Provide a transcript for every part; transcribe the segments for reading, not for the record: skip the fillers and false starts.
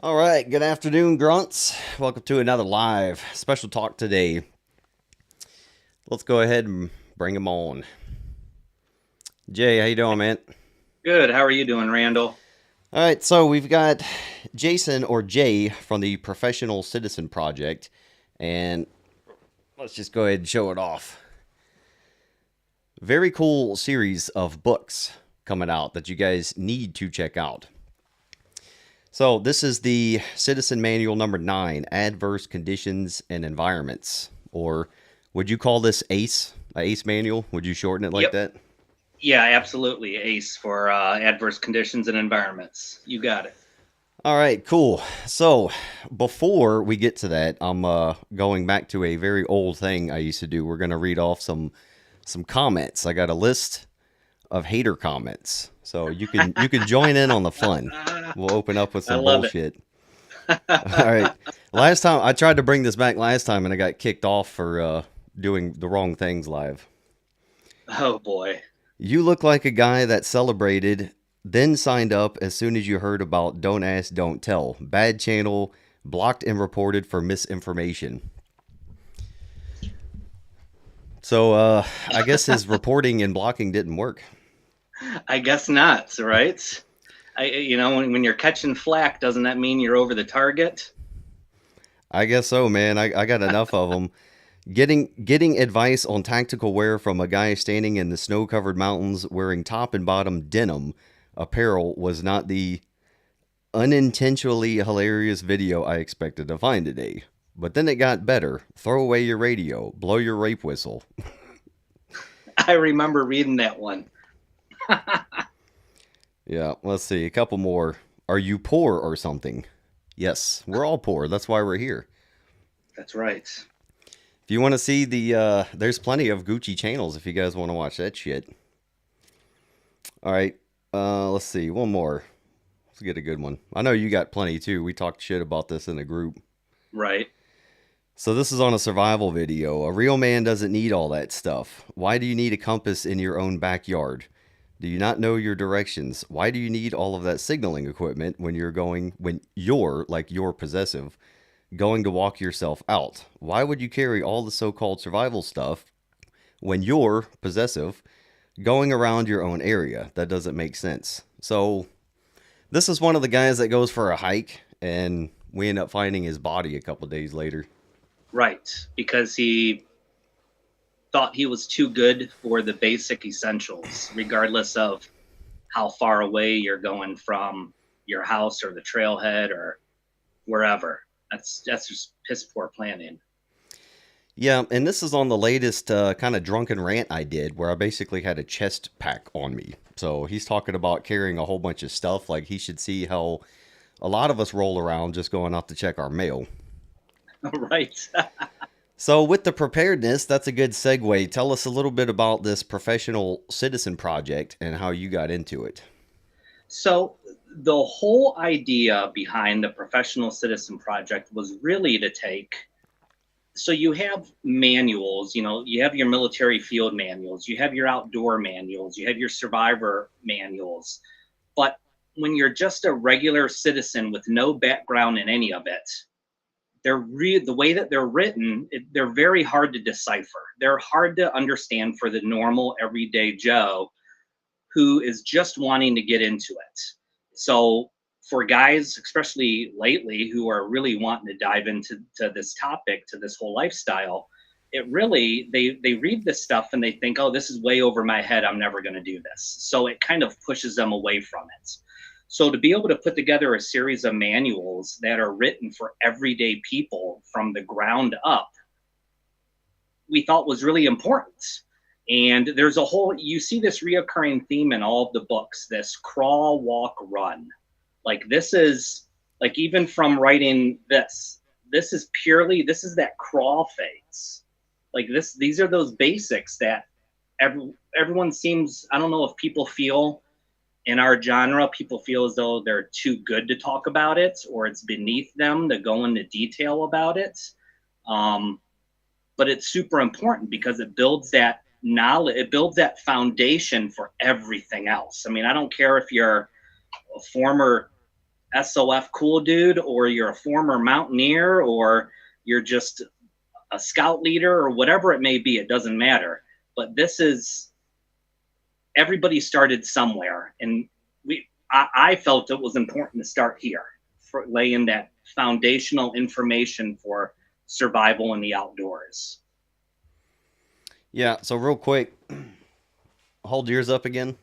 All right, good afternoon, grunts. Welcome to another live special talk today. Let's go ahead and bring them on. Jay, how you doing, man? Good. How are you doing, Randall? All right, so we've got Jason or Jay from the Professional Citizen Project, and let's just go ahead and show it off. Very cool series of books coming out that you guys need to check out. So this is the Citizen Manual number 9, Adverse Conditions and Environments. Or would you call this ACE? A ACE manual? Would you shorten it like Yep. that? Yeah, absolutely. ACE for adverse conditions and environments. You got it. All right, cool. So before we get to that, I'm going back to a very old thing I used to do. We're gonna read off some comments. I got a list of hater comments, so you can join in on the fun. We'll open up with I some love it. bullshit. All right. Last time I tried to bring this back last time, and I got kicked off for doing the wrong things live. Oh boy. You look like a guy that celebrated, then signed up as soon as you heard about Don't Ask, Don't Tell. Bad channel, blocked and reported for misinformation. So I guess his reporting and blocking didn't work. I guess not, right? When you're catching flack, doesn't that mean you're over the target? I guess so, man. I got enough of them. Getting advice on tactical wear from a guy standing in the snow-covered mountains wearing top and bottom denim apparel was not the unintentionally hilarious video I expected to find today. But then it got better. Throw away your radio. Blow your rape whistle. I remember reading that one. Yeah, let's see. A couple more. Are you poor or something? Yes, we're all poor. That's why we're here. That's right. If you want to see there's plenty of Gucci channels if you guys want to watch that shit. All right, let's see. One more. Let's get a good one. I know you got plenty too. We talked shit about this in the group. Right. So this is on a survival video. A real man doesn't need all that stuff. Why do you need a compass in your own backyard? Do you not know your directions? Why do you need all of that signaling equipment when you're like you're possessive, going to walk yourself out? Why would you carry all the so-called survival stuff when you're possessive, going around your own area? That doesn't make sense. So this is one of the guys that goes for a hike, and we end up finding his body a couple days later. Right. Because he thought he was too good for the basic essentials, regardless of how far away you're going from your house or the trailhead or wherever. That's just piss poor planning. Yeah, and this is on the latest kind of drunken rant I did, where I basically had a chest pack on me. So he's talking about carrying a whole bunch of stuff. Like he should see how a lot of us roll around just going out to check our mail. Right. So with the preparedness, that's a good segue. Tell us a little bit about this professional citizen project and how you got into it. So the whole idea behind the Professional Citizen Project was really to take, so you have manuals, you have your military field manuals, you have your outdoor manuals, you have your survivor manuals. But when you're just a regular citizen with no background in any of it, the way that they're written, they're very hard to decipher. They're hard to understand for the normal everyday Joe who is just wanting to get into it. So for guys, especially lately, who are really wanting to dive into this topic, to this whole lifestyle, it really they read this stuff and they think, oh, this is way over my head. I'm never going to do this. So it kind of pushes them away from it. So to be able to put together a series of manuals that are written for everyday people from the ground up, we thought was really important. And there's a whole, you see this reoccurring theme in all of the books, this crawl, walk, run. Like this is, like even from writing this is purely, this is that crawl phase. Like these are those basics that everyone seems, I don't know if people feel in our genre, people feel as though they're too good to talk about it or it's beneath them to go into detail about it. But it's super important because it builds that knowledge, it builds that foundation for everything else. I mean, I don't care if you're a former SOF cool dude, or you're a former mountaineer, or you're just a scout leader, or whatever it may be. It doesn't matter. But this is, everybody started somewhere, and I felt it was important to start here, for laying that foundational information for survival in the outdoors. Yeah. So real quick, hold yours up again.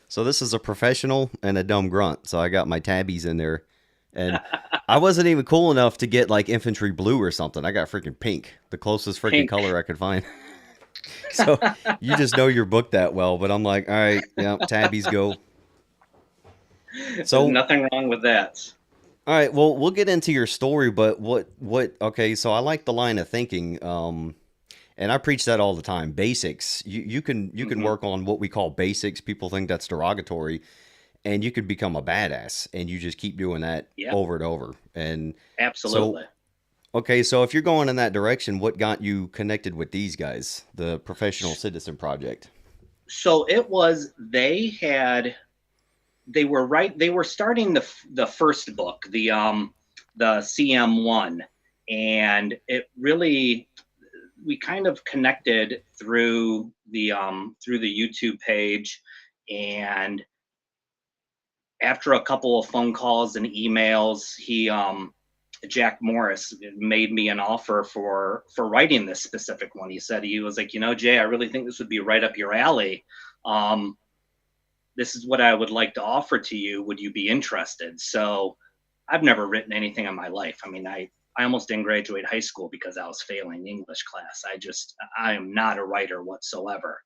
So this is a professional and a dumb grunt. So I got my tabbies in there, and I wasn't even cool enough to get like infantry blue or something. I got freaking pink, the closest freaking Pink. color I could find. So you just know your book that well, but I'm like, all right, yeah, tabbies go. There's So nothing wrong with that. all right, well, we'll get into your story, but okay, so I like the line of thinking, and I preach that all the time. Basics. You can Hmm. work on what we call basics. People think that's derogatory, and you could become a badass, and you just keep doing that Yep, over and over. And so, absolutely. okay, so if you're going in that direction, what got you connected with these guys, the Professional Citizen Project? So it was, they were starting the first book, the CM1, and it really, we kind of connected through the YouTube page. And after a couple of phone calls and emails, he Jack Morris made me an offer for writing this specific one. He said, he was like, Jay, I really think this would be right up your alley. Um, this is what I would like to offer to you. Would you be interested? So I've never written anything in my life. I mean, I almost didn't graduate high school because I was failing English class. I am not a writer whatsoever.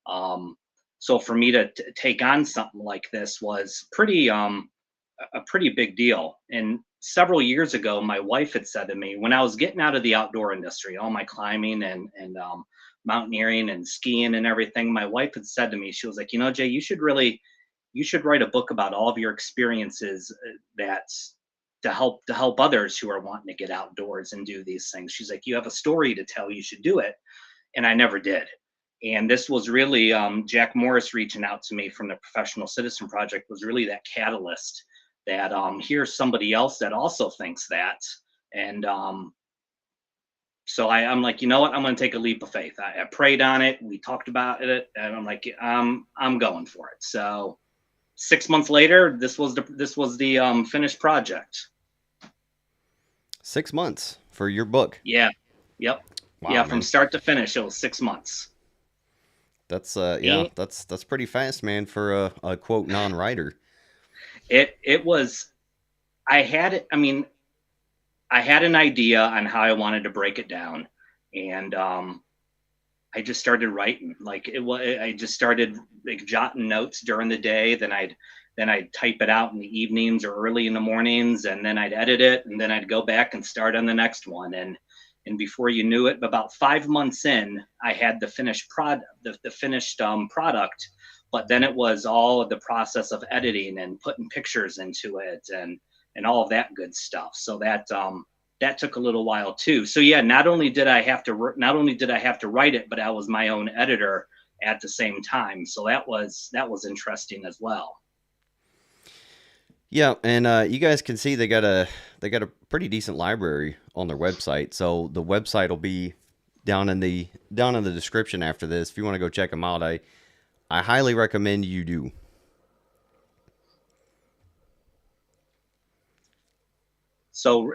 Um, so for me to take on something like this was a pretty big deal. And several years ago, my wife had said to me, when I was getting out of the outdoor industry, all my climbing and mountaineering and skiing and everything, my wife had said to me, she was like, Jay, you should write a book about all of your experiences, that's to help others who are wanting to get outdoors and do these things. She's like, you have a story to tell, you should do it. And I never did. And this was really, Jack Morris reaching out to me from the Professional Citizen Project was really that catalyst, that here's somebody else that also thinks that. And so I'm like, you know what? I'm going to take a leap of faith. I prayed on it. We talked about it, and I'm like, I'm going for it. So 6 months later, this was the finished project. 6 months for your book. Yeah. Yep. Wow, Yeah. From man. start to finish, it was 6 months. That's yeah, And that's pretty fast, man, for a quote non-writer. it was, I had it. I mean, I had an idea on how I wanted to break it down, and I just started writing. Like it was, I just started like jotting notes during the day. Then I'd type it out in the evenings or early in the mornings, and then I'd edit it, and then I'd go back and start on the next one. And before you knew it, about 5 months in, I had the finished the finished product. But then it was all of the process of editing and putting pictures into it, and all of that good stuff. So that took a little while too. So yeah, not only did I have to write it, but I was my own editor at the same time. So that was interesting as well. Yeah, and you guys can see they got a pretty decent library on their website. So the website will be down in the description after this. If you want to go check them out, I highly recommend you do. So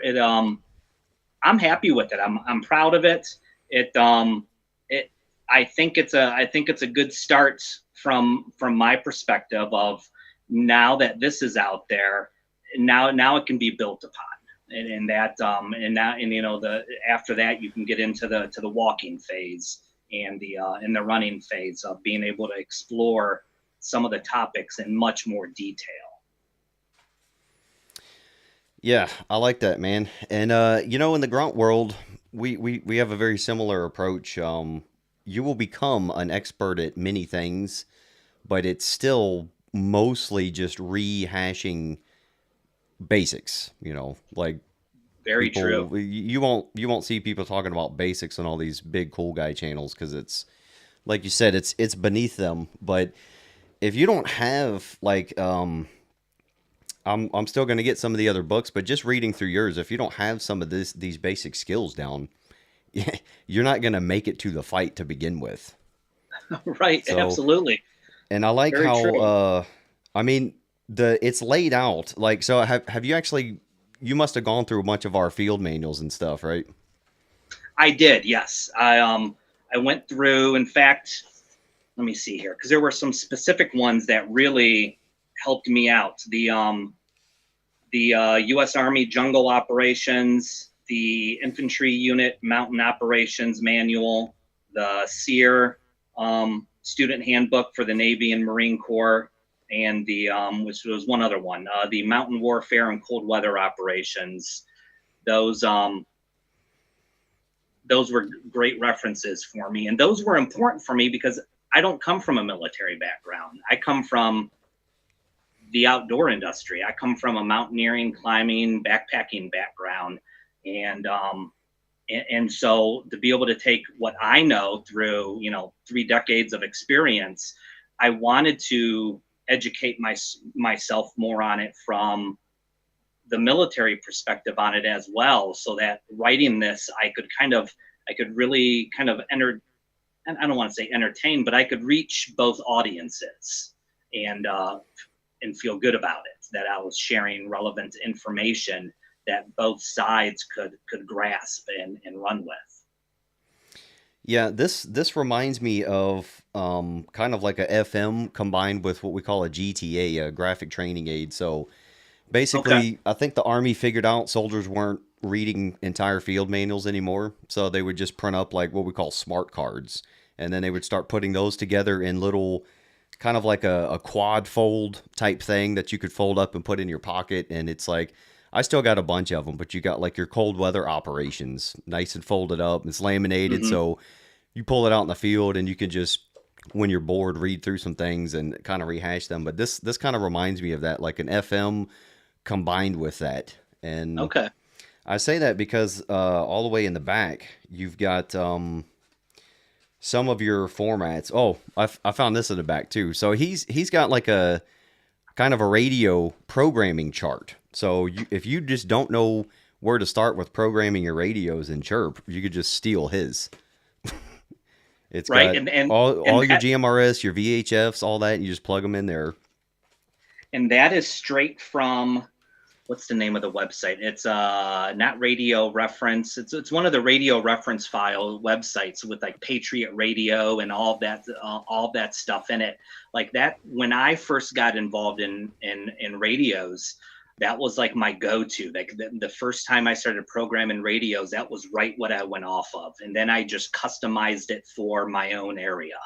I'm happy with it. I'm proud of it. It I think it's a good start from my perspective of, now that this is out there, now it can be built upon. And that and now, and the after that, you can get into the walking phase, and the running phase of being able to explore some of the topics in much more detail. Yeah, I like that, man. And in the grunt world, we have a very similar approach. You will become an expert at many things, but it's still mostly just rehashing basics. Like Very true. people, you won't see people talking about basics on all these big cool guy channels because it's like you said, it's beneath them. But if you don't have like I'm still going to get some of the other books, but just reading through yours, if you don't have some of these basic skills down, you're not going to make it to the fight to begin with. Right, So, absolutely. and I like Very how true. I mean it's laid out like so. Have you actually? You must have gone through a bunch of our field manuals and stuff, right? I did, yes. I went through, in fact, let me see here, because there were some specific ones that really helped me out. The U.S. Army Jungle Operations, the Infantry Unit Mountain Operations Manual, the SEER Student Handbook for the Navy and Marine Corps, and the which was one other one, the Mountain Warfare and Cold Weather Operations. Those those were great references for me, and those were important for me because I don't come from a military background. I come from the outdoor industry. I come from a mountaineering, climbing, backpacking background, and so to be able to take what I know through 3 decades of experience, I wanted to educate myself more on it from the military perspective on it as well, so that writing this, I could really kind of enter. And I don't want to say entertain, but I could reach both audiences and feel good about it, that I was sharing relevant information that both sides could grasp and run with. Yeah, this reminds me of kind of like a FM combined with what we call a GTA, a graphic training aid. So Okay. basically, I think the Army figured out soldiers weren't reading entire field manuals anymore, so they would just print up like what we call smart cards, and then they would start putting those together in little, kind of like a quad fold type thing that you could fold up and put in your pocket. And it's like, I still got a bunch of them, but you got like your cold weather operations, nice and folded up. It's laminated, Hmm. so you pull it out in the field and you can just, when you're bored, read through some things and kind of rehash them. But this kind of reminds me of that, like an FM combined with that. And Okay. I say that because all the way in the back, you've got some of your formats. Oh, I found this in the back too. So he's got like a kind of a radio programming chart. So if you just don't know where to start with programming your radios in Chirp, you could just steal his. It's Right. got all And your that GMRS, your VHFs, all that, and you just plug them in there. and that is straight from, what's the name of the website? It's not Radio Reference. It's one of the radio reference file websites with like Patriot Radio and all that stuff in it. Like that, when I first got involved in radios, that was like my go-to. Like the first time I started programming radios, that was right what I went off of, and then I just customized it for my own area,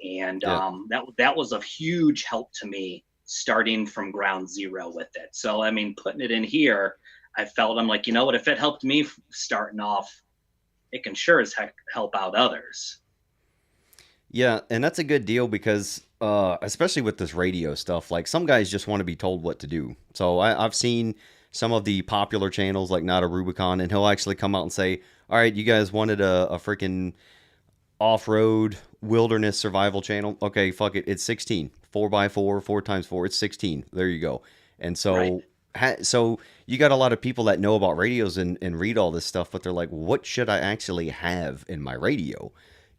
and Yeah. that was of huge help to me starting from ground zero with it. So I mean, putting it in here, I felt, I'm like, you know what? If it helped me starting off, it can sure as heck help out others. Yeah, and that's a good deal because, especially with this radio stuff, like some guys just want to be told what to do. So I've seen some of the popular channels like Not a Rubicon, and he'll actually come out and say, "All right, you guys wanted a freaking off-road wilderness survival channel. Okay, fuck it, it's 16, 4x4, 4x4, it's 16. There you go." And Right. so, so you got a lot of people that know about radios and read all this stuff, but they're like, "What should I actually have in my radio?"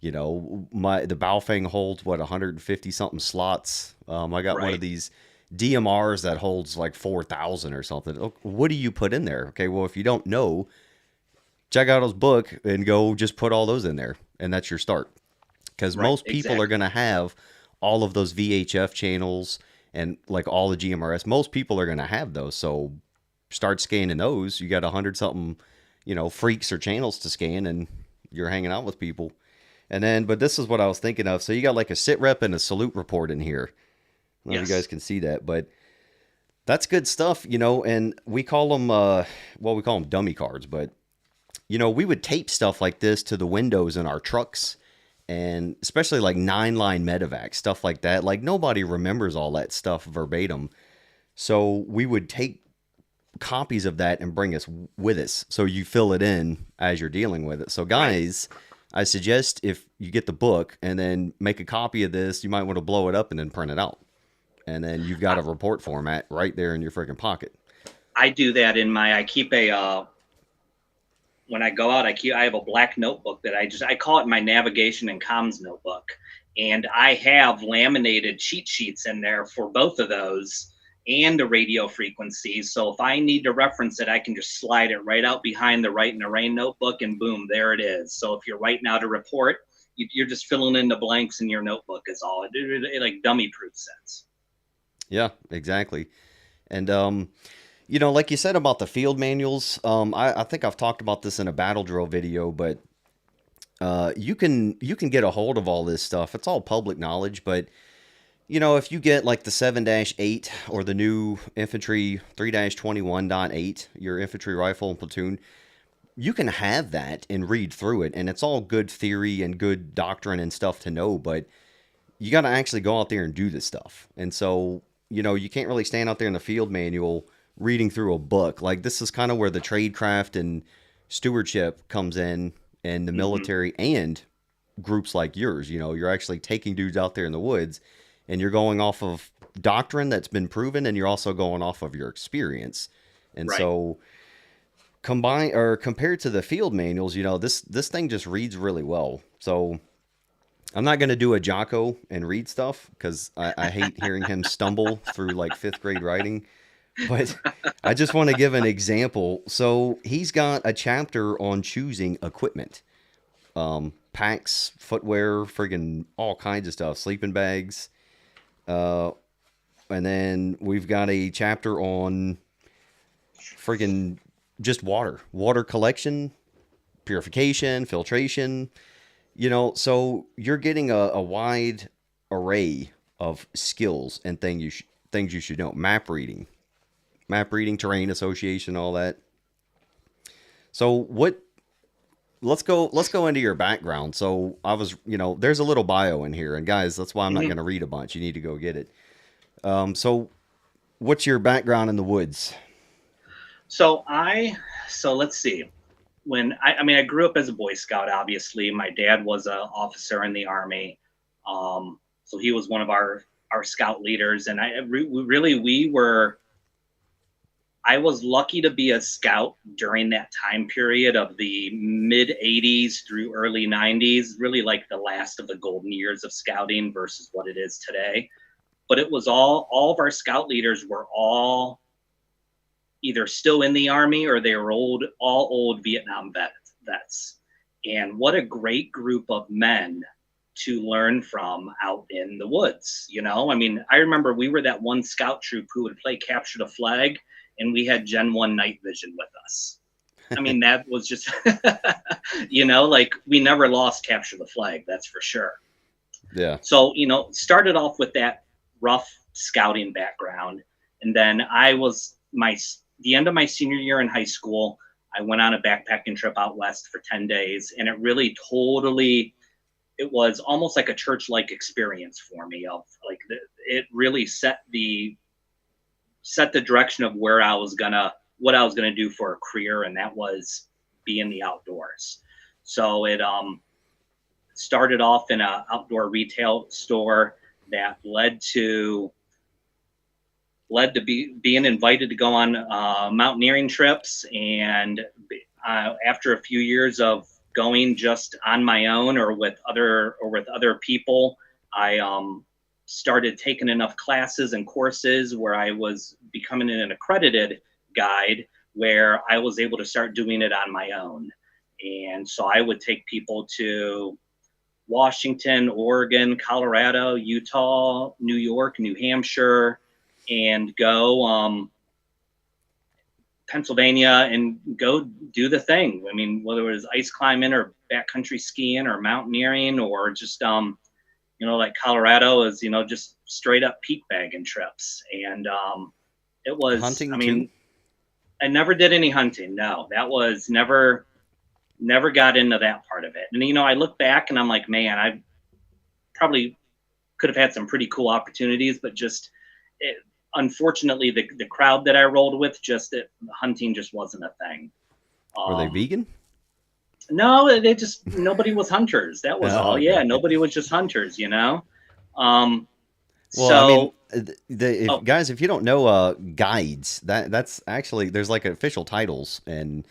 The Baofeng holds what 150 something slots. I got one of Right. these DMRs that holds like 4,000 or something. What do you put in there? Okay, well if you don't know, check out his book and go just put all those in there, and that's your start. Because Right. most people are Exactly. going to have all of those VHF channels and like all the GMRS. Most people are going to have those, so start scanning those. You got 100 something, freaks or channels to scan, and you're hanging out with people. And then, but this is what I was thinking of. So you got like a sit rep and a salute report in here. I don't know if you guys Yes. can see that, but that's good stuff, and we call them, we call them dummy cards, but we would tape stuff like this to the windows in our trucks, and especially like 9-line medevac, stuff like that. Like nobody remembers all that stuff verbatim. So we would take copies of that and bring us with us. So you fill it in as you're dealing with it. So Right. guys, I suggest if you get the book and then make a copy of this, you might want to blow it up and then print it out. and then you've got I, a report format right there in your freaking pocket. I do that in my. I keep a when I go out, I have a black notebook that I call it my navigation and comms notebook, and I have laminated cheat sheets in there for both of those and the radio frequencies. So if I need to reference it, I can just slide it right out behind the write in the rain notebook, and boom, there it is. So if you're writing out a report, you're just filling in the blanks in your notebook. Is all it like dummy proof sense. Yeah, exactly. And like you said about the field manuals, I think I've talked about this in a battle drill video, but you can get a hold of all this stuff. It's all public knowledge, but if you get like the 7-8 or the new infantry 3-21.8, your infantry rifle and platoon, you can have that and read through it, and it's all good theory and good doctrine and stuff to know, but you got to actually go out there and do this stuff. And so, you can't really stand out there in the field manual reading through a book. Like, this is kind of where the tradecraft and stewardship comes in the Mm-hmm. military and groups like yours. You're actually taking dudes out there in the woods and you're going off of doctrine that's been proven, and you're also going off of your experience. And Right. so combine or compared to the field manuals, this thing just reads really well. So I'm not going to do a Jocko and read stuff because I hate hearing him stumble through like fifth grade writing. But I just want to give an example. So he's got a chapter on choosing equipment, packs, footwear, friggin' all kinds of stuff, sleeping bags. Uh, and then we've got a chapter on friggin' just water collection, purification, filtration. So you're getting a wide array of skills and things you should know. Map reading, terrain association, all that. So what? Let's go into your background. So I was, there's a little bio in here, and guys, that's why I'm not Mm-hmm. going to read a bunch. You need to go get it. So what's your background in the woods? So so let's see. I grew up as a Boy Scout. Obviously, my dad was an officer in the Army, so he was one of our scout leaders, and we were. I was lucky to be a scout during that time period of the mid 80s through early 90s, really like the last of the golden years of scouting versus what it is today. But it was all of our scout leaders were all either still in the Army or they were all old Vietnam vets. And what a great group of men to learn from out in the woods. I remember we were that one scout troop who would play capture the flag, and we had Gen 1 night vision with us. That was just, like we never lost capture the flag, that's for sure. Yeah. So, started off with that rough scouting background. And then the end of my senior year in high school, I went on a backpacking trip out west for 10 days. And it really it was almost like a church-like experience for me of like, it really set the direction of what I was gonna do for a career, and that was be in the outdoors. So it started off in an outdoor retail store that led to being invited to go on mountaineering trips, and after a few years of going just on my own or with other people, I started taking enough classes and courses where I was becoming an accredited guide, where I was able to start doing it on my own. And so I would take people to Washington, Oregon, Colorado, Utah, New York, New Hampshire, and go Pennsylvania and go do the thing. Whether it was ice climbing or backcountry skiing or mountaineering or just like Colorado is, just straight up peak bagging trips. And it was, Hunting too? I never did any hunting. No, that was never got into that part of it. And, I look back and I'm like, man, I probably could have had some pretty cool opportunities, but unfortunately, the crowd that I rolled with, hunting just wasn't a thing. Were they Um, vegan? no, nobody was hunters. That was Oh, all. okay. Yeah, nobody was just hunters. Um, Well, I mean, So, if oh, guys, if you don't know guides, that's actually there's like official titles, and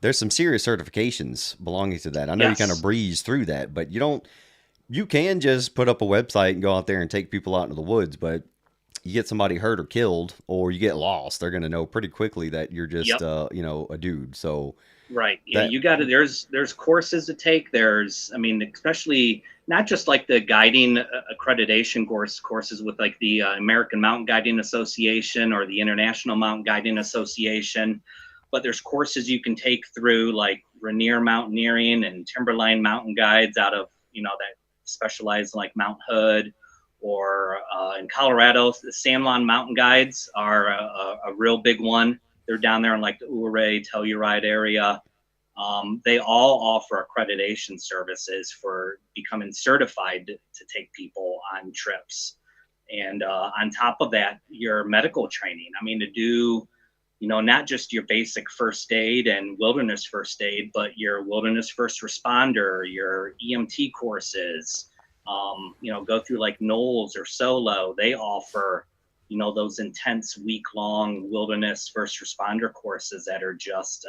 there's some serious certifications belonging to that. I know you kind of yes. breeze through that, but you don't. You can just put up a website and go out there and take people out into the woods, but you get somebody hurt or killed, or you get lost, they're going to know pretty quickly that you're just, Yep. a dude. So Right. Yeah, that, you got to. There's courses to take. I mean, especially not just like the guiding accreditation courses with like the American Mountain Guiding Association or the International Mountain Guiding Association, but there's courses you can take through like Rainier Mountaineering and Timberline Mountain Guides out of that specialize in like Mount Hood, or in Colorado, the San Juan Mountain Guides are a real big one. They're down there in like the Ouray, Telluride area. They all offer accreditation services for becoming certified to take people on trips. And on top of that, your medical training. I mean, to do, not just your basic first aid and wilderness first aid, but your wilderness first responder, your EMT courses, go through like Knowles or Solo. They offer, those intense week-long wilderness first responder courses that are just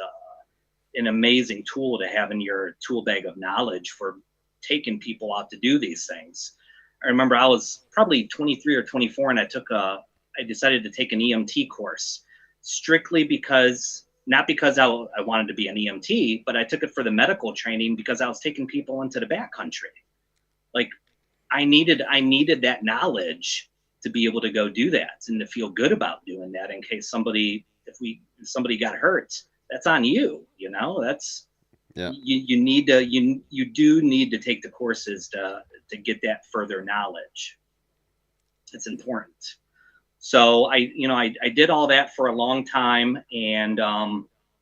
an amazing tool to have in your tool bag of knowledge for taking people out to do these things. I remember I was probably 23 or 24, and I decided to take an EMT course strictly because, not because I wanted to be an EMT, but I took it for the medical training because I was taking people into the backcountry. Like I needed that knowledge to be able to go do that and to feel good about doing that in case if somebody got hurt, that's on you. That's, yeah. you need to, you do need to take the courses to get that further knowledge. It's important. So I did all that for a long time, and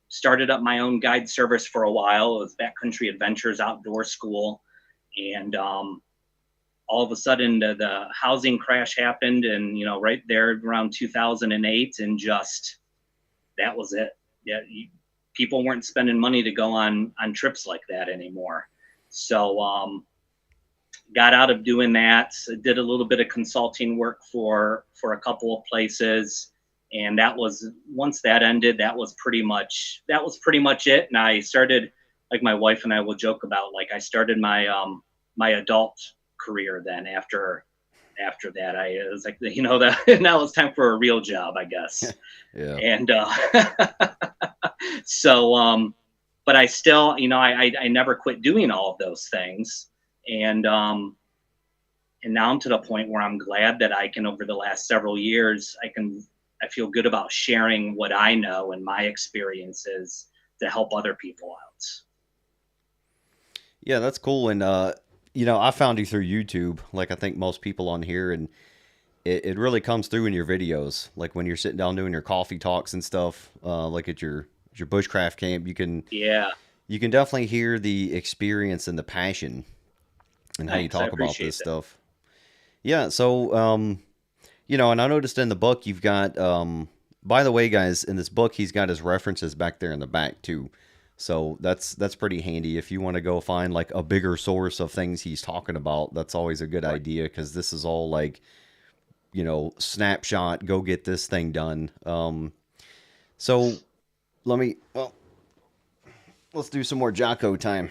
started up my own guide service for a while. It was Backcountry Adventures Outdoor School. And all of a sudden the housing crash happened, and right there around 2008, and just that was it. Yeah, people weren't spending money to go on trips like that anymore. So got out of doing that. Did a little bit of consulting work for a couple of places, and once that ended, that was pretty much it. And I started, like my wife and I will joke about, like I started my adult career then after that. I was like, that now it's time for a real job, I guess. Yeah. And so but I still, I never quit doing all of those things. And now I'm to the point where I'm glad that I can, over the last several years, I feel good about sharing what I know and my experiences to help other people out. Yeah, that's cool. And, I found you through YouTube, like I think most people on here, and it really comes through in your videos. Like when you're sitting down doing your coffee talks and stuff, like at your bushcraft camp, Yeah, you can definitely hear the experience and the passion and how you thanks. I talk about this appreciate that. stuff. Yeah, so and I noticed in the book you've got by the way, guys, in this book he's got his references back there in the back too. So that's pretty handy if you want to go find like a bigger source of things he's talking about. That's always a good Right. idea because this is all like, snapshot, go get this thing done. So let's do some more Jocko time.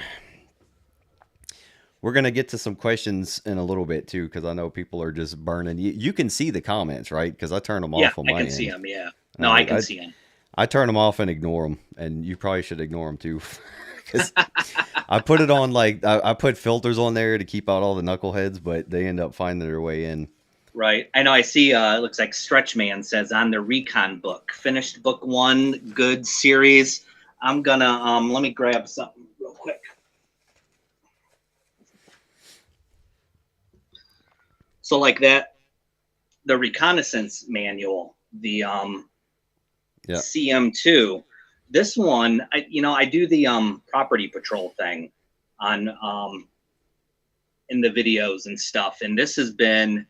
We're gonna get to some questions in a little bit too, because I know people are just burning. You can see the comments, right? Because I turn them Yeah, off on I my can see end. him. Yeah. All No, I right, can see him. I turn them off and ignore them, and you probably should ignore them too, because I put it on like I put filters on there to keep out all the knuckleheads, but they end up finding their way in. Right. I know. I see. It looks like Stretch Man says on the Recon book, finished book 1, good series. I'm gonna let me grab something real quick. So like that, the reconnaissance manual, the Yeah, CM2. This one, I do the property patrol thing on in the videos and stuff, and this has been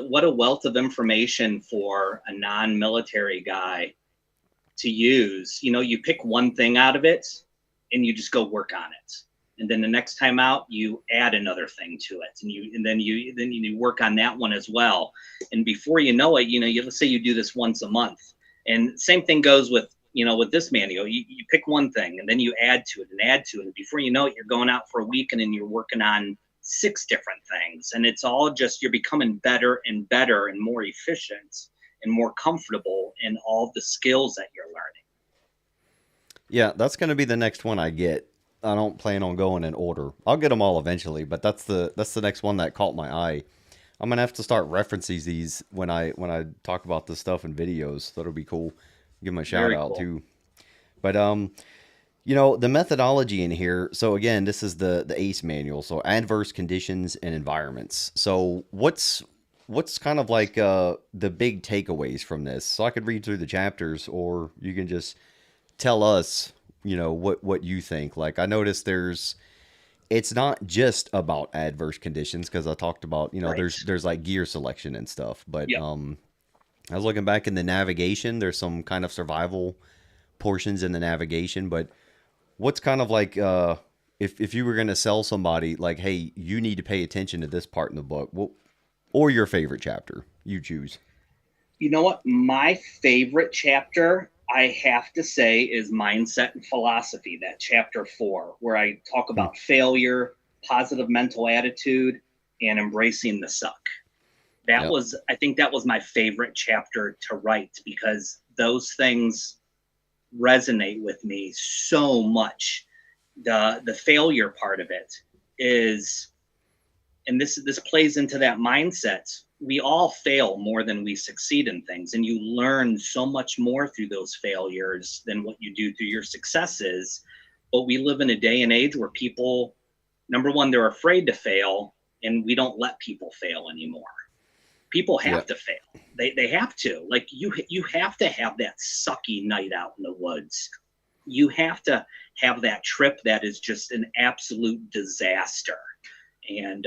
what a wealth of information for a non-military guy to use. You pick one thing out of it and you just go work on it. and then the next time out you add another thing to it, and then you work on that one as well. And before you know it, let's say you do this once a month, and same thing goes with this manual. You pick one thing and then you add to it and add to it, and before you know it, you're going out for a week and then you're working on six different things, and it's all just, you're becoming better and better and more efficient and more comfortable in all the skills that you're learning. Yeah, that's going to be the next one I get. I don't plan on going in order. I'll get them all eventually, but that's the next one that caught my eye. I'm gonna have to start referencing these when I talk about this stuff in videos. That'll be cool. Give them a shout Very out cool. too. But the methodology in here. So again, this is the ACE manual. So adverse conditions and environments. So what's kind of like the big takeaways from this? So I could read through the chapters, or you can just tell us, what you think. Like I noticed it's not just about adverse conditions because I talked about, Right. there's like gear selection and stuff. But Yep. I was looking back in the navigation. There's some kind of survival portions in the navigation, but what's kind of like if you were going to sell somebody like, hey, you need to pay attention to this part in the book, well, or your favorite chapter, you choose. You know what? My favorite chapter, I have to say, is Mindset and Philosophy, that chapter 4, where I talk Hmm. about failure, positive mental attitude, and embracing the suck. Yep. I think that was my favorite chapter to write, because those things resonate with me so much. The failure part of it is, and this plays into that mindset. We all fail more than we succeed in things, and you learn so much more through those failures than what you do through your successes. But we live in a day and age where people, number one, they're afraid to fail, and we don't let people fail anymore. People have Yep. to fail. They have to. Like, you have to have that sucky night out in the woods. You have to have that trip that is just an absolute disaster. And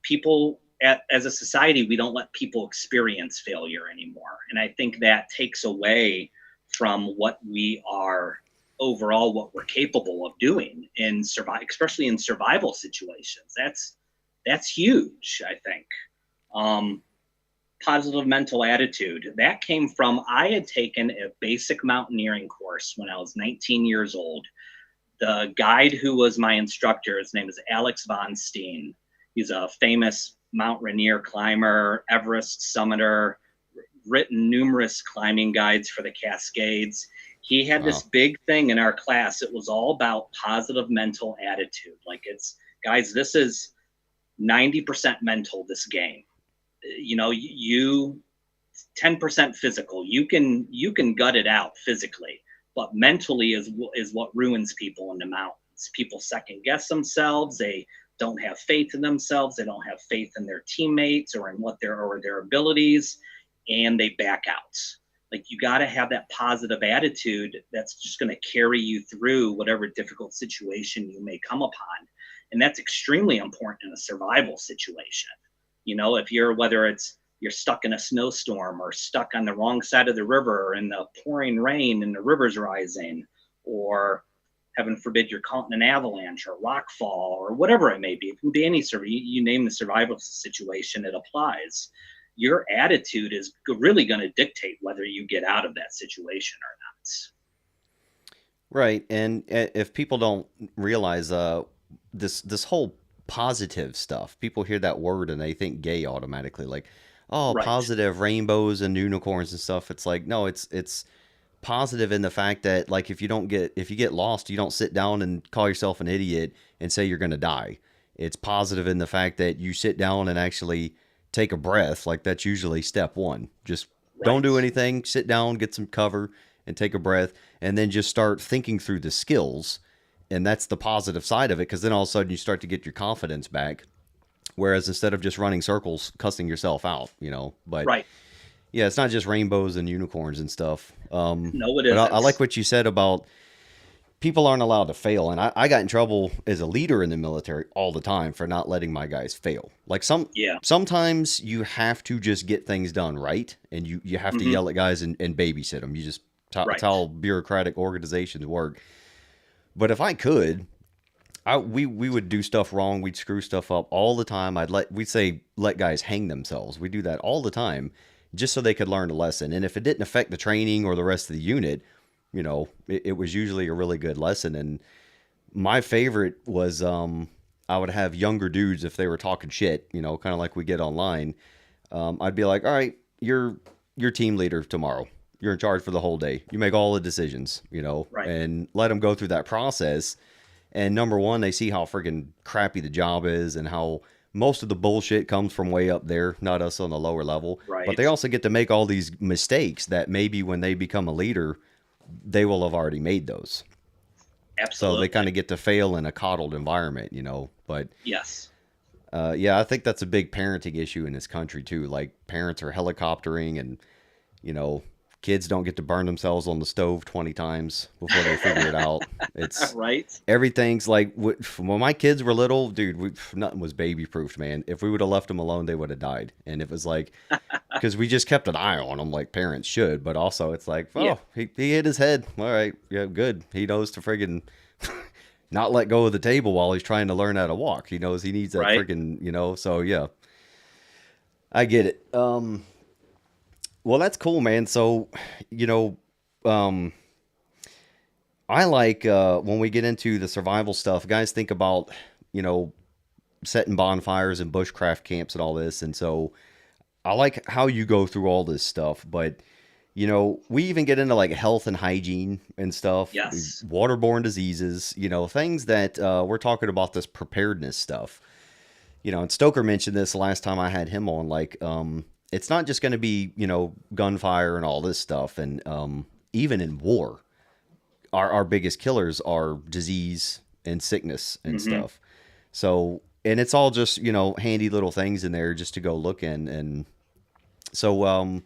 people, as a society, we don't let people experience failure anymore, and I think that takes away from what we are overall, what we're capable of doing in survive, especially in survival situations. That's huge, I think. um, Positive mental attitude, that came from, I had taken a basic mountaineering course when I was 19 years old. The guide who was my instructor, his name is Alex Von Steen. He's a famous Mount Rainier climber, Everest summiter, written numerous climbing guides for the Cascades. He had this Wow. big thing in our class. It was all about positive mental attitude. Like, it's, guys, this is 90% mental, this game. You 10% physical. You can gut it out physically, but mentally is what ruins people in the mountains. People second guess themselves. They don't have faith in themselves. They don't have faith in their teammates or in their abilities, and they back out. Like, you got to have that positive attitude that's just going to carry you through whatever difficult situation you may come upon, and that's extremely important in a survival situation. If whether it's you're stuck in a snowstorm or stuck on the wrong side of the river in the pouring rain and the river's rising, or heaven forbid you're caught in an avalanche or rock fall or whatever it may be. It can be any sort of, you name the survival situation, it applies. Your attitude is really going to dictate whether you get out of that situation or not. Right. And if people don't realize this whole positive stuff, people hear that word and they think gay automatically, like, oh, Right. positive rainbows and unicorns and stuff. It's like, no, it's positive in the fact that, like, if you get lost, you don't sit down and call yourself an idiot and say you're going to die. It's positive in the fact that you sit down and actually take a breath. Like, that's usually step one. Just don't Right. do anything, sit down, get some cover and take a breath, and then just start thinking through the skills. And that's the positive side of it, because then all of a sudden you start to get your confidence back. Whereas instead of just running circles, cussing yourself out, But Right. yeah, it's not just rainbows and unicorns and stuff. No, it But I like isn't. what you said about people aren't allowed to fail. And I got in trouble as a leader in the military all the time for not letting my guys fail. Like, Yeah. sometimes you have to just get things done right, and you have to Hmm. yell at guys and babysit them. You just, it's Right. how bureaucratic organizations work. But if I could, we would do stuff wrong. We'd screw stuff up all the time. We'd say let guys hang themselves. We do that all the time, just so they could learn a lesson. And if it didn't affect the training or the rest of the unit, it was usually a really good lesson. And my favorite was I would have younger dudes if they were talking shit, kind of like we get online. I'd be like, all right, you're team leader tomorrow. You're in charge for the whole day. You make all the decisions, Right. and let them go through that process. And number one, they see how freaking crappy the job is and how most of the bullshit comes from way up there, not us on the lower level. But they Right. also get to make all these mistakes that maybe when they become a leader, they will have already made those. So they kind Absolutely. of get to fail in a coddled environment, But Yes. yeah, I think that's a big parenting issue in this country too. Like parents are helicoptering, and you know, kids don't get to burn themselves on the stove 20 times before they figure it out. It's Right. everything's like when my kids were little, dude. Nothing was baby proofed, man. If we would have left them alone, they would have died. And it was like because we just kept an eye on them, like parents should. But also, it's like, Yeah. oh, he hit his head. All right, yeah, good. He knows to friggin' not let go of the table while he's trying to learn how to walk. He knows he needs that Right. friggin', So yeah, I get it. Well, that's cool, man. So, you know, um, I like when we get into the survival stuff, guys think about, you know, setting bonfires and bushcraft camps and all this. And so I like how you go through all this stuff, but we even get into like health and hygiene and stuff, Yes. waterborne diseases, things that we're talking about this preparedness stuff. And Stoker mentioned this last time I had him on, like, it's not just going to be, gunfire and all this stuff. And even in war, our biggest killers are disease and sickness and Hmm. stuff. So, and it's all just, handy little things in there just to go look in. And so,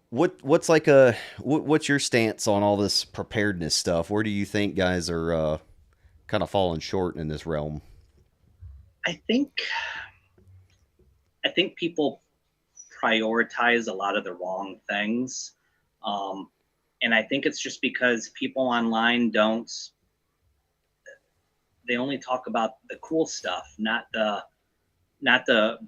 what's your stance on all this preparedness stuff? Where do you think guys are kind of falling short in this realm? I think I think people prioritize a lot of the wrong things. Um, and I think it's just because people online don't, they only talk about the cool stuff, not the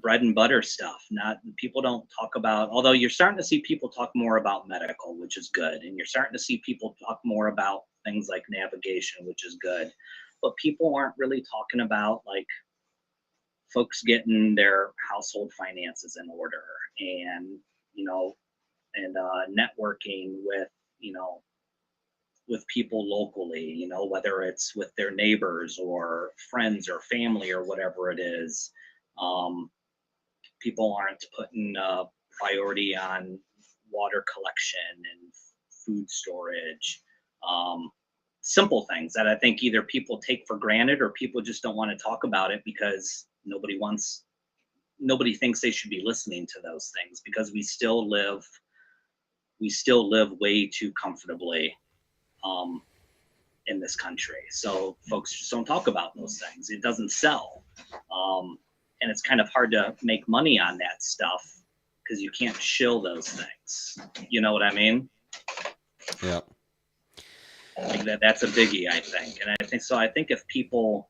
bread and butter stuff. Not People don't talk about, although you're starting to see people talk more about medical, which is good. And you're starting to see people talk more about things like navigation, which is good. But people aren't really talking about like folks getting their household finances in order and you know networking with you know with people locally, whether it's with their neighbors or friends or family or whatever it is. um, People aren't putting priority on water collection and food storage. um, Simple things that I think either people take for granted or people just don't want to talk about it because nobody thinks they should be listening to those things because we still live way too comfortably um, in this country. So folks just don't talk about those things. It doesn't sell, um, and it's kind of hard to make money on that stuff because you can't shill those things. You know what I mean? Yeah. Like that's a biggie, I think. And I think so. I think if people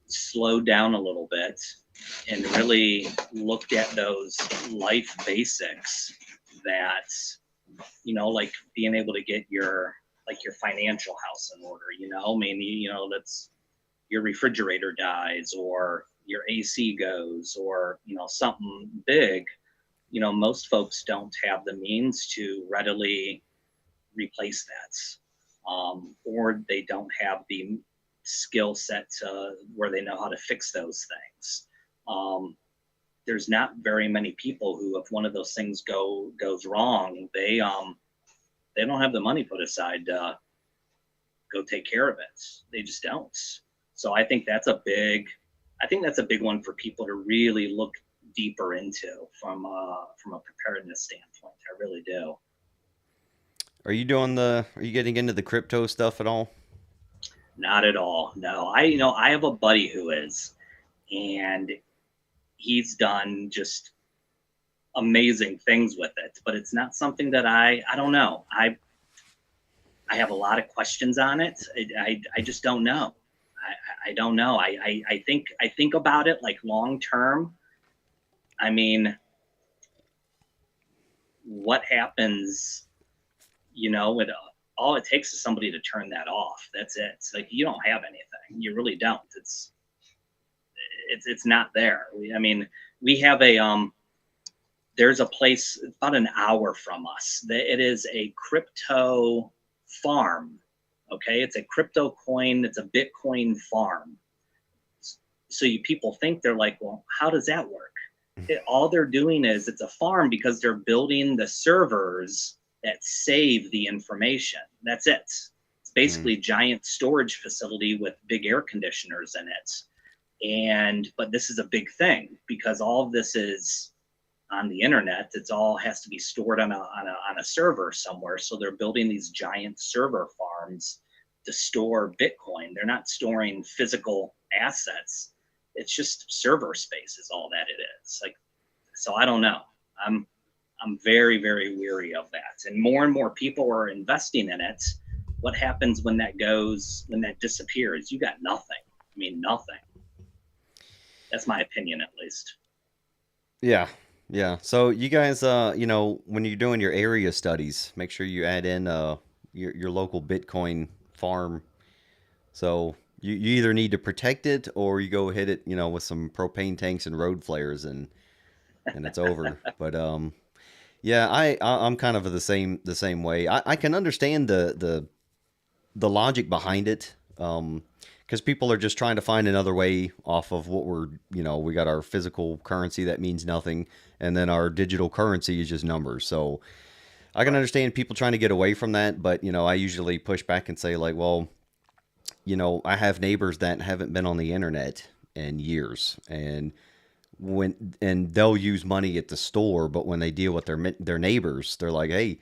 slowed down a little bit and really looked at those life basics that like being able to get your financial house in order. Maybe that's your refrigerator dies or your AC goes or something big. Most folks don't have the means to readily replace that, or they don't have the skill set where they know how to fix those things. There's not very many people who, if one of those things goes wrong, they don't have the money put aside to go take care of it. They just don't. So I think that's a big one for people to really look deeper into from a preparedness standpoint. I really do. Are you getting into the crypto stuff at all? Not at all. No, I have a buddy who is, and he's done just amazing things with it. But it's not something that I don't know. I have a lot of questions on it. I just don't know. I don't know. I think about it like long term. I mean, what happens, with all it takes is somebody to turn that off. That's it. It's like you don't have anything. You really don't. It's not there. I mean, we have there's a place about an hour from us. It is a crypto farm. Okay, it's a crypto coin. It's a Bitcoin farm. So people think, they're like, well, how does that work? All they're doing is, it's a farm because they're building the servers that save the information. That's it. It's Mm. basically a giant storage facility with big air conditioners in it. But this is a big thing because all of this is on the internet. It's all has to be stored on a server somewhere. So they're building these giant server farms to store Bitcoin. They're not storing physical assets. It's just server space is all that it is. Like, so I don't know. I'm I'm very, very weary of that. And more people are investing in it. What happens when that disappears? You got nothing. I mean, nothing. That's my opinion, at least. Yeah. Yeah. So you guys, when you're doing your area studies, make sure you add in your local Bitcoin farm. So you either need to protect it or you go hit it, with some propane tanks and road flares and it's over. But yeah, I'm kind of the same way. I can understand the logic behind it. Because people are just trying to find another way off of what we got our physical currency that means nothing, and then our digital currency is just numbers. So I can Right. understand people trying to get away from that, but I usually push back and say like, well, I have neighbors that haven't been on the internet in years, and they'll use money at the store, but when they deal with their neighbors, they're like, hey,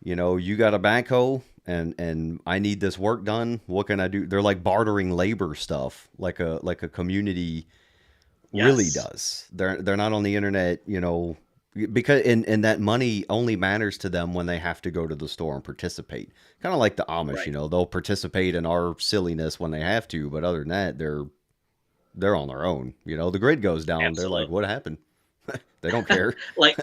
you got a backhoe and I need this work done. What can I do? They're like bartering labor stuff, like a community really Yes. does. They're not on the internet, because and that money only matters to them when they have to go to the store and participate. Kind of like the Amish, Right. they'll participate in our silliness when they have to, but other than that, they're on their own. The grid goes down, they're like, what Absolutely. happened? They don't care. like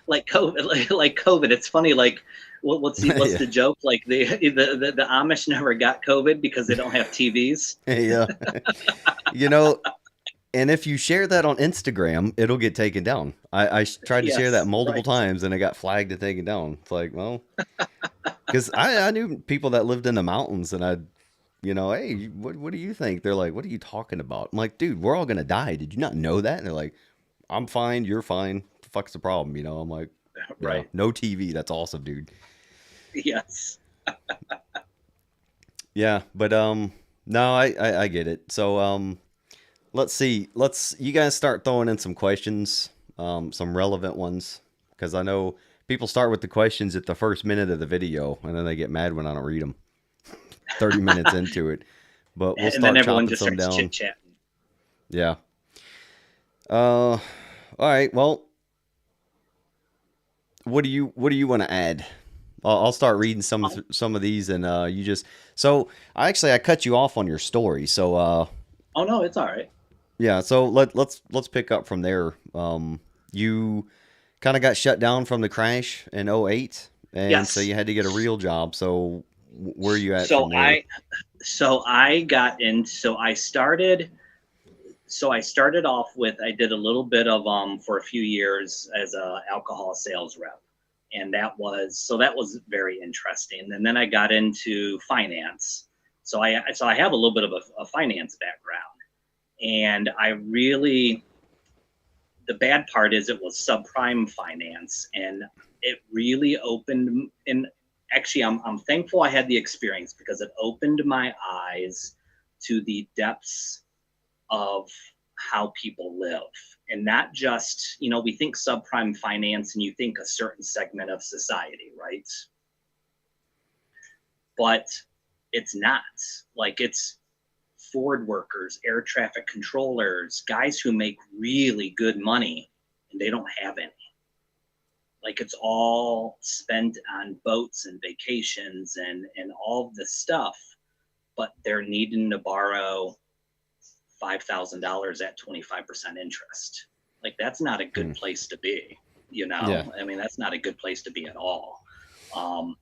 like COVID, like COVID. It's funny. Like, what's Yeah. the joke? Like the Amish never got COVID because they don't have TVs. Yeah. you know, And if you share that on Instagram, it'll get taken down. I tried to share that Yes. multiple Right. times and it got flagged and taken down. It's like, well, because I knew people that lived in the mountains and hey, what do you think? They're like, what are you talking about? I'm like, dude, we're all going to die. Did you not know that? And they're like, I'm fine. You're fine. What the fuck's the problem? I'm like, yeah, Right. no TV. That's awesome, dude. Yes. Yeah. But, no, I get it. So, let's see. You guys start throwing in some questions, some relevant ones, because I know people start with the questions at the first minute of the video, and then they get mad when I don't read them 30 minutes into it. But we'll And then start everyone chopping just some starts down. chit chatting. Yeah. All right. Well, what do you want to add? I'll start reading some of these, and you just so I cut you off on your story, so Oh no, it's all right. yeah, so let's pick up from there. You kind of got shut down from the crash in '08, and so Yes. you had to get a real job. So where are you at So from there? I so I got in. So I started off with, I did a little bit of for a few years as a alcohol sales rep, and that was very interesting. And then I got into finance. So I have a little bit of a finance background, and I really, the bad part is it was subprime finance, and it really opened. And actually, I'm thankful I had the experience because it opened my eyes to the depths of how people live. And not just, we think subprime finance and you think a certain segment of society, right? But it's not. Like, it's Ford workers, air traffic controllers, guys who make really good money and they don't have any. Like, it's all spent on boats and vacations and all of this stuff, but they're needing to borrow. $5,000 at 25% interest. Like, that's not a good Hmm. place to be, you Yeah. know? I mean, that's not a good place to be at all. Um,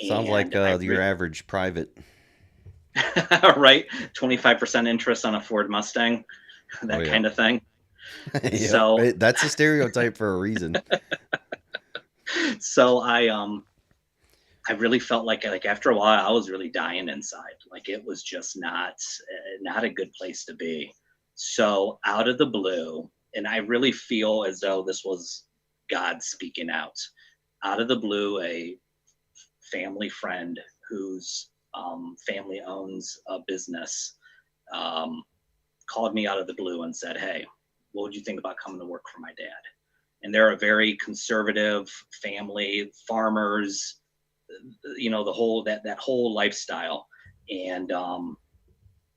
Sounds like and I your average private. right, 25% interest on a Ford Mustang, Oh that yeah. kind of thing. Yep. So, That's a stereotype for a reason. so I really felt like after a while I was really dying inside. Like, it was just not a good place to be. So out of the blue, and I really feel as though this was God speaking out. Out of the blue, a family friend whose family owns a business um, called me out of the blue and said, "Hey, what would you think about coming to work for my dad?" And they're a very conservative family, farmers, you know, the whole that whole lifestyle. And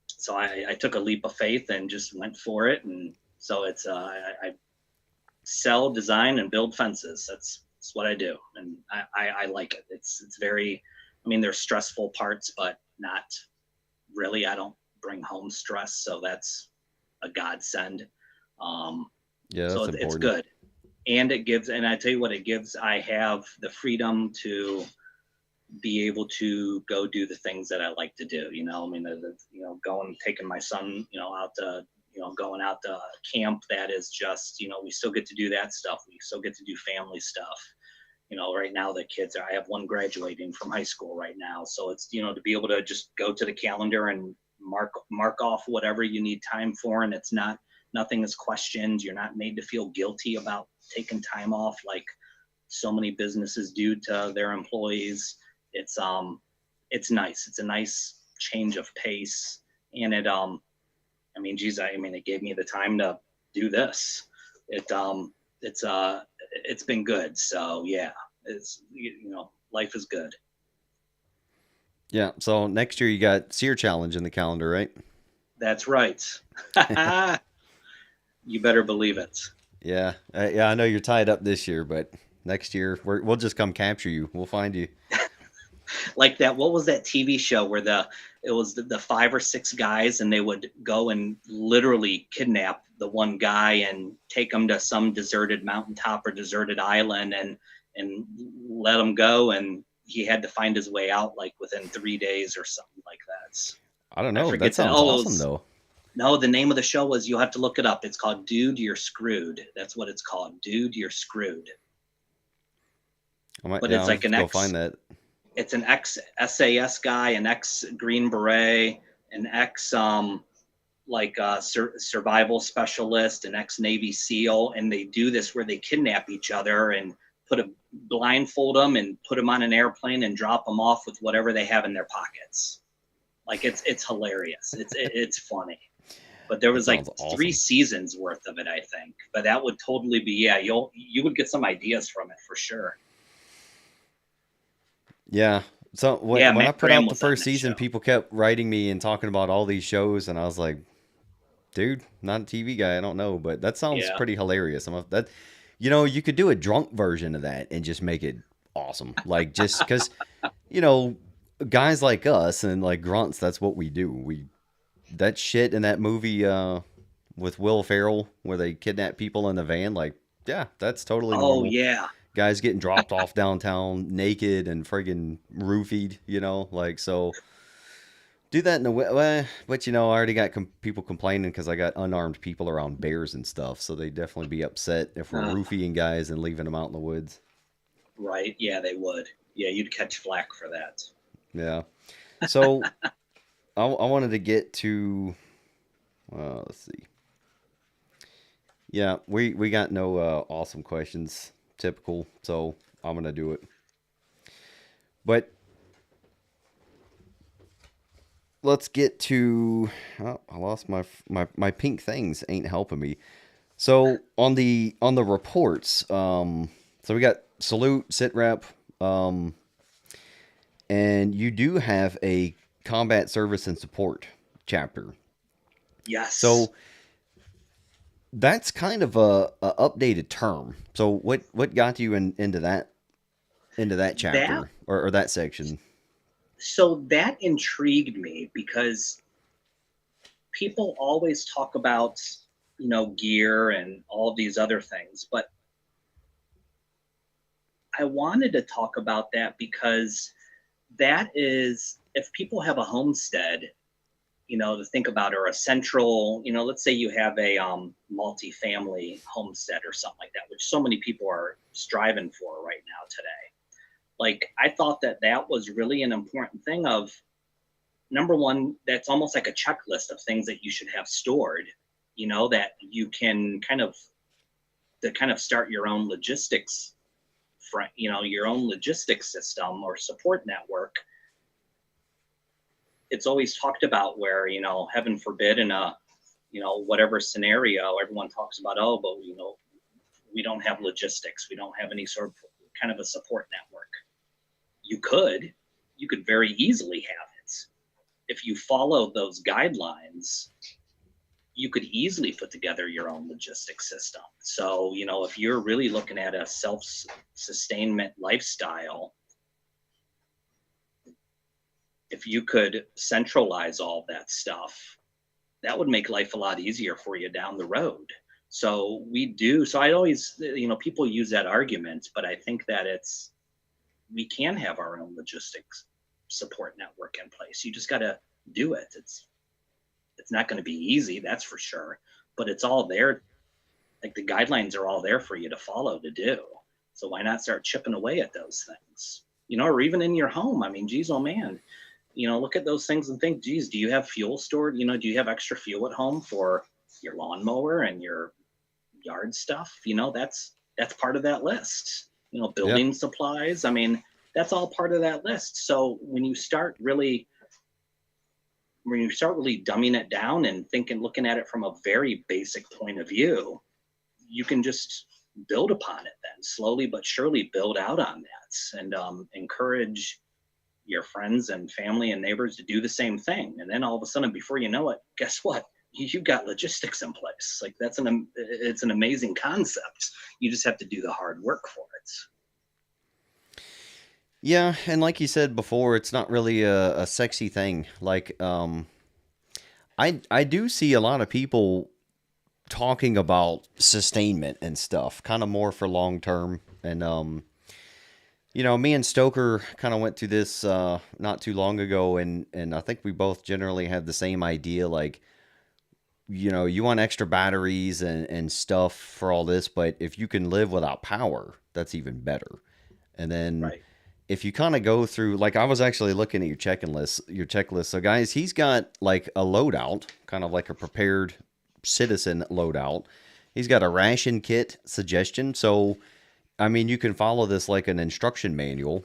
so I took a leap of faith and just went for it. And so it's I sell, design, and build fences. That's what I do, and I like it. It's very, I mean, there's stressful parts, but not really. I don't bring home stress, so that's a godsend. Um, Yeah, so that's it's important. good, and it gives. And I tell you what, it gives. I have the freedom to be able to go do the things that I like to do. You know, I mean, you know, going taking my son, you know, out to, you know, going out to camp. That is just, you know, we still get to do that stuff. We still get to do family stuff. You know, right now the kids are. I have one graduating from high school right now, so it's, you know, to be able to just go to the calendar and mark off whatever you need time for, and it's not, nothing is questioned. You're not made to feel guilty about taking time off like so many businesses do to their employees. It's nice. It's a nice change of pace, and I mean, geez, I mean, it gave me the time to do this. It it's it's been good. So yeah, it's, you know, life is good. Yeah. So next year you got Sear Challenge in the calendar, right? That's right. You better believe it. Yeah. Yeah. I know you're tied up this year, but next year we'll just come capture you. We'll find you. Like that, what was that TV show where it was the 5 or 6 guys, and they would go and literally kidnap the one guy and take him to some deserted mountaintop or deserted island, and let him go, and he had to find his way out like within 3 days or something like that. I don't I know. That forget that. sounds Oh, it awesome was, though. no, the name of the show was, you'll have to look it up. It's called Dude, You're Screwed. That's what it's called. Dude, You're Screwed. I might. But Yeah. it's I'll like have to an go find that. it's an ex SAS guy, an ex Green Beret, an ex survival specialist, an ex Navy SEAL, and they do this where they kidnap each other and put a blindfold them and put them on an airplane and drop them off with whatever they have in their pockets. Like, it's hilarious. It's funny. But there That was like sounds 3 awesome. seasons worth of it, I think. But that would totally be, yeah. You would get some ideas from it for sure. Yeah. So Yeah, when I Matt put Graham out the was on first that show. season, people kept writing me and talking about all these shows, and I was like, dude, not a TV guy. I don't know, but that sounds Yeah. pretty hilarious. That, you know, you could do a drunk version of that and just make it awesome. Like, just because, you know, guys like us and like grunts, that's what we do. We that shit in that movie with Will Ferrell where they kidnap people in the van. Like, yeah, that's totally Oh normal. yeah. Guys getting dropped off downtown naked and friggin' roofied, you know, like so. Do that in a way, well, but you know, I already got people complaining because I got unarmed people around bears and stuff, so they definitely be upset if we're Uh, roofing guys and leaving them out in the woods. right. Yeah, they would. Yeah, you'd catch flack for that. Yeah. So I wanted to get to, let's see. Yeah, we got no awesome questions, typical. So I'm gonna do it. But let's get to. Oh, I lost my pink things. Ain't helping me. So on the reports, so we got salute, sit rep, um, and you do have a combat service and support chapter. Yes. So that's kind of a updated term. So what got you into that That chapter or that section? so that intrigued me because people always talk about, gear and all these other things, but I wanted to talk about that because that is, if people have a homestead, to think about, or a central, let's say you have a multi-family homestead or something like that, which so many people are striving for right now today. Like, I thought that that was really an important thing of, number one, that's almost like a checklist of things that you should have stored, that you can kind of start your own logistics, your own logistics system or support network. It's always talked about where, heaven forbid, in a, whatever scenario, everyone talks about, oh, but, we don't have logistics. We don't have any sort of kind of a support network. You could very easily have it. If you follow those guidelines, you could easily put together your own logistics system. So, if you're really looking at a self-sustainment lifestyle, if you could centralize all that stuff, that would make life a lot easier for you down the road. So we do. So I always, people use that argument, but I think that we can have our own logistics support network in place. You just got to do it. It's not going to be easy, that's for sure, but it's all there. Like, the guidelines are all there for you to follow, to do. So why not start chipping away at those things? Or even in your home. I mean, geez, oh man, look at those things and think, geez, do you have fuel stored? Do you have extra fuel at home for your lawnmower and your yard stuff? That's part of that list. Yeah. Building supplies. I mean, that's all part of that list. So when you start really dumbing it down and looking at it from a very basic point of view, you can just build upon it, then slowly but surely build out on that, and encourage your friends and family and neighbors to do the same thing. And then all of a sudden, before you know it, guess what? You've got logistics in place. Like, it's an amazing concept. You just have to do the hard work for it. Yeah, and like you said before, it's not really a sexy thing. Like, I do see a lot of people talking about sustainment and stuff, kind of more for long term. And me and Stoker kind of went through this not too long ago, and I think we both generally have the same idea. Like, you want extra batteries and stuff for all this, but if you can live without power, that's even better. And then Right. if you kind of go through, like, I was actually looking at your checklist. So guys, he's got like a loadout, kind of like a prepared citizen loadout. He's got a ration kit suggestion. So, I mean, you can follow this like an instruction manual.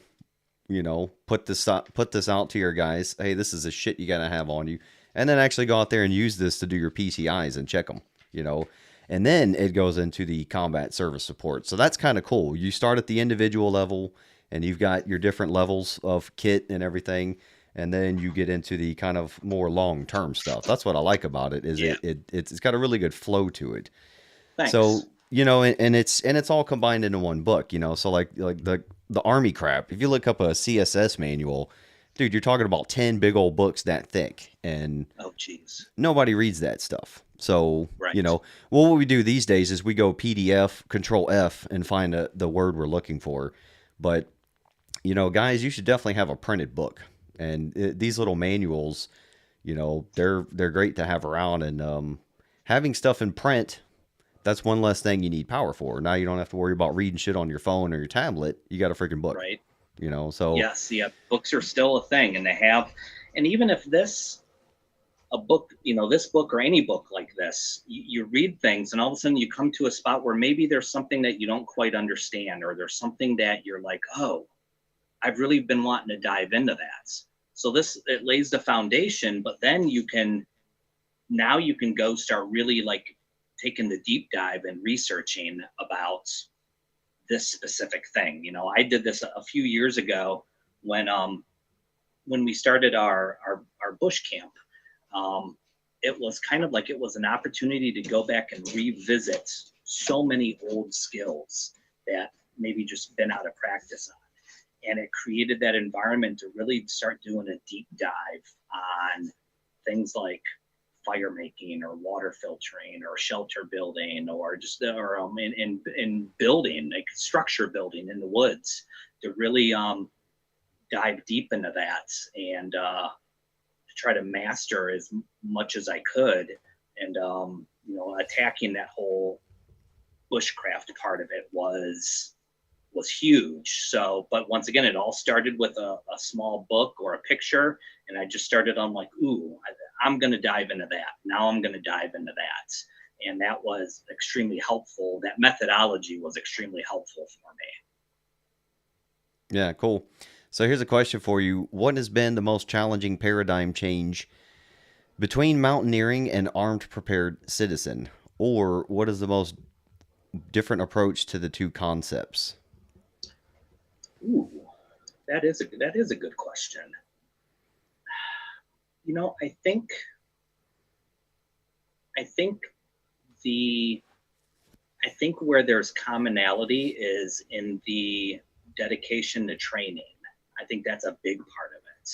Put this out to your guys. Hey, this is the shit you gotta have on you, and then actually go out there and use this to do your PCIs and check them. And then it goes into the combat service support. So that's kind of cool. You start at the individual level, and you've got your different levels of kit and everything, and then you get into the kind of more long term stuff. That's what I like about it. Is Yeah. it's got a really good flow to it. Thanks. So and it's all combined into one book. So like the army crap. If you look up a CSS manual, dude, you're talking about 10 big old books that thick, and Oh, geez. nobody reads that stuff. So Right. well, what we do these days is we go PDF, Control F, and find the word we're looking for. But guys, you should definitely have a printed book, and these little manuals, they're great to have around, and having stuff in print, that's one less thing you need power for. Now you don't have to worry about reading shit on your phone or your tablet. You got a freaking book, Right. So Yes. Yeah. Books are still a thing, and and even if a book, this book or any book like this, you read things, and all of a sudden you come to a spot where maybe there's something that you don't quite understand, or there's something that you're like, oh, I've really been wanting to dive into that. So it lays the foundation, but then now you can go start really, like, taking the deep dive and researching about this specific thing. I did this a few years ago when we started our bush camp. Um, it was kind of like, it was an opportunity to go back and revisit so many old skills that maybe just been out of practice on. And it created that environment to really start doing a deep dive on things like fire making or water filtering or shelter building or just or in building, like structure building in the woods, to really dive deep into that and try to master as much as I could, and attacking that whole bushcraft part of it was huge. So, but once again, it all started with a small book or a picture, and I just started on like, ooh, I'm going to dive into that. Now I'm going to dive into that, and that was extremely helpful. That methodology was extremely helpful for me. Yeah, cool. So here's a question for you. What has been the most challenging paradigm change between mountaineering and armed prepared citizen? Or what is the most different approach to the two concepts? Ooh, that is a good question. You know, I think the I think where there's commonality is in the dedication to training. I think that's a big part of it.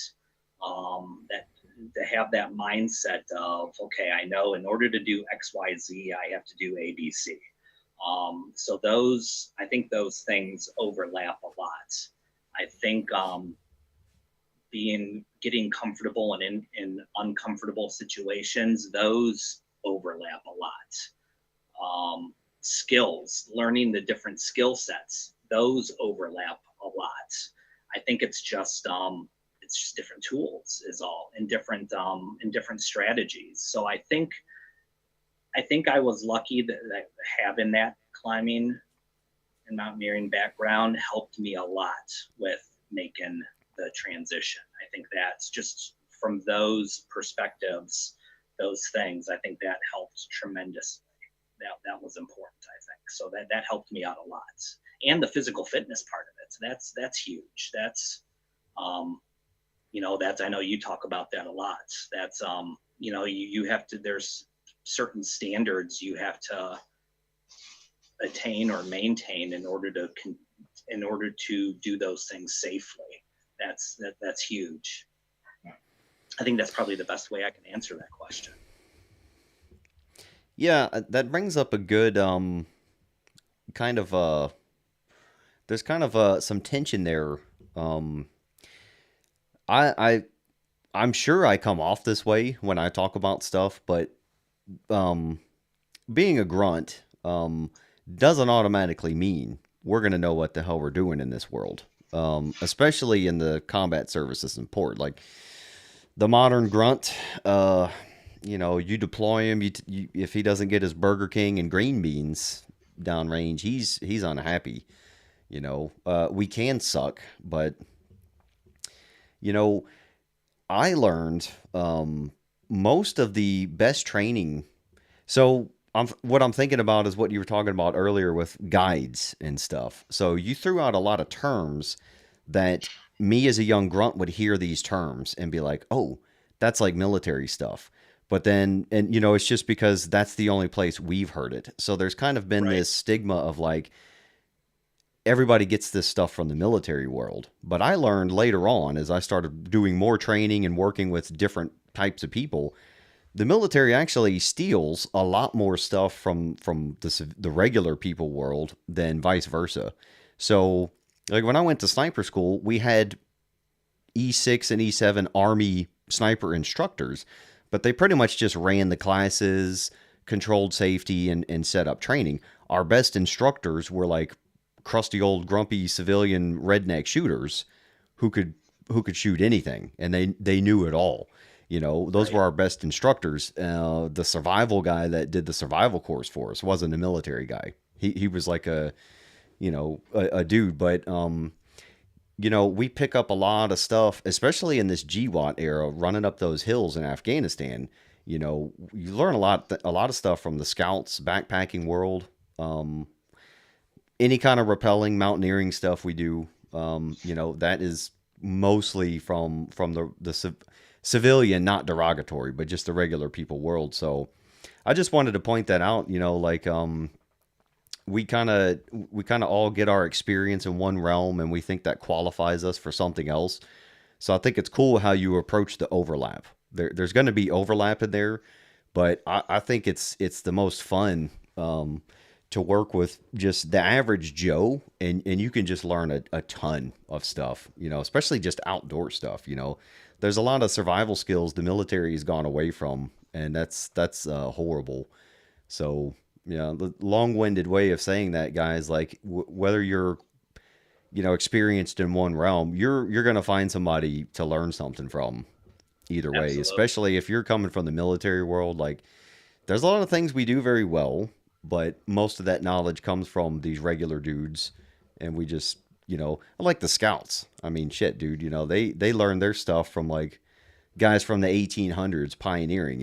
That to have that mindset of, okay, I know in order to do X, Y, Z, I have to do A, B, C. So I think those things overlap a lot. I think getting comfortable and in uncomfortable situations, those overlap a lot. Skills, learning the different skill sets, those overlap a lot. I think it's just different tools is all, in different strategies. So I think I was lucky that having that climbing and mountaineering background helped me a lot with making the transition. I think that's just from those perspectives, those things, I think that helped tremendously. That was important, I think. So that helped me out a lot. And the physical fitness part of it. So that's huge. Um, that's, I know you talk about that a lot. That's you have to, there's certain standards you have to attain or maintain in order to do those things safely. That's huge. I think that's probably the best way I can answer that question. Yeah, that brings up a good kind of there's kind of some tension there. Um I I I'm sure I come off this way when I talk about stuff, but um being a grunt doesn't automatically mean we're going to know what the hell we're doing in this world. Especially in the combat services and port. Like the modern grunt, you deploy him. If he doesn't get his Burger King and green beans downrange, he's unhappy. We can suck, but you know, I learned most of the best training. So what I'm thinking about is what you were talking about earlier with guides and stuff. So you threw out a lot of terms that me as a young grunt would hear these terms and be like, oh, that's like military stuff. But then, and it's just because that's the only place we've heard it. So there's kind of been Right. this stigma of like, everybody gets this stuff from the military world. But I learned later on as I started doing more training and working with different types of people, the military actually steals a lot more stuff from the regular people world than vice versa. So, like when I went to sniper school, we had E6 and E7 Army sniper instructors, but they pretty much just ran the classes, controlled safety, and set up training. Our best instructors were like crusty old grumpy civilian redneck shooters who could shoot anything, and they knew it all. Those Right. were our best instructors. The survival guy that did the survival course for us wasn't a military guy. He was like a dude, but we pick up a lot of stuff, especially in this GWAT era, running up those hills in Afghanistan. You learn a lot of stuff from the scouts, backpacking world, any kind of rappelling, mountaineering stuff we do. That is mostly from the civilian, not derogatory, but just the regular people world. So I just wanted to point that out. Like we kind of all get our experience in one realm, and we think that qualifies us for something else. So I think it's cool how you approach the overlap. There's going to be overlap in there, But I think it's the most fun to work with just the average Joe, and you can just learn a ton of stuff, especially just outdoor stuff. There's a lot of survival skills the military has gone away from, and that's horrible. So, the long-winded way of saying that, guys, like whether you're experienced in one realm, you're gonna find somebody to learn something from either way, Absolutely. especially if you're coming from the military world. Like, there's a lot of things we do very well, but most of that knowledge comes from these regular dudes, and we just, I like the scouts. I mean, shit, dude, they learn their stuff from like guys from the 1800s pioneering,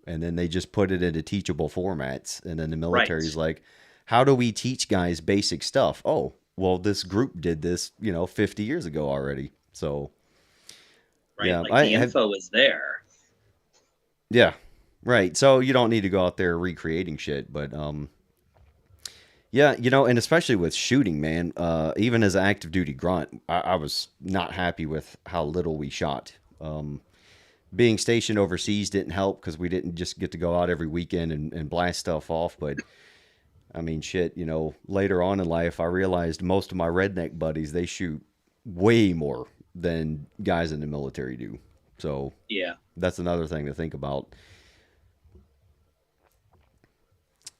and then they just put it into teachable formats, and then the Right. military's like, how do we teach guys basic stuff? Oh, well, this group did this, 50 years ago already. So, Right. yeah, Like I the have. info is there. Yeah, right. So you don't need to go out there recreating shit, but yeah, and especially with shooting, man. Even as an active duty grunt, I was not happy with how little we shot. Being stationed overseas didn't help because we didn't just get to go out every weekend and blast stuff off. But I mean, shit, later on in life, I realized most of my redneck buddies, they shoot way more than guys in the military do. So Yeah. that's another thing to think about.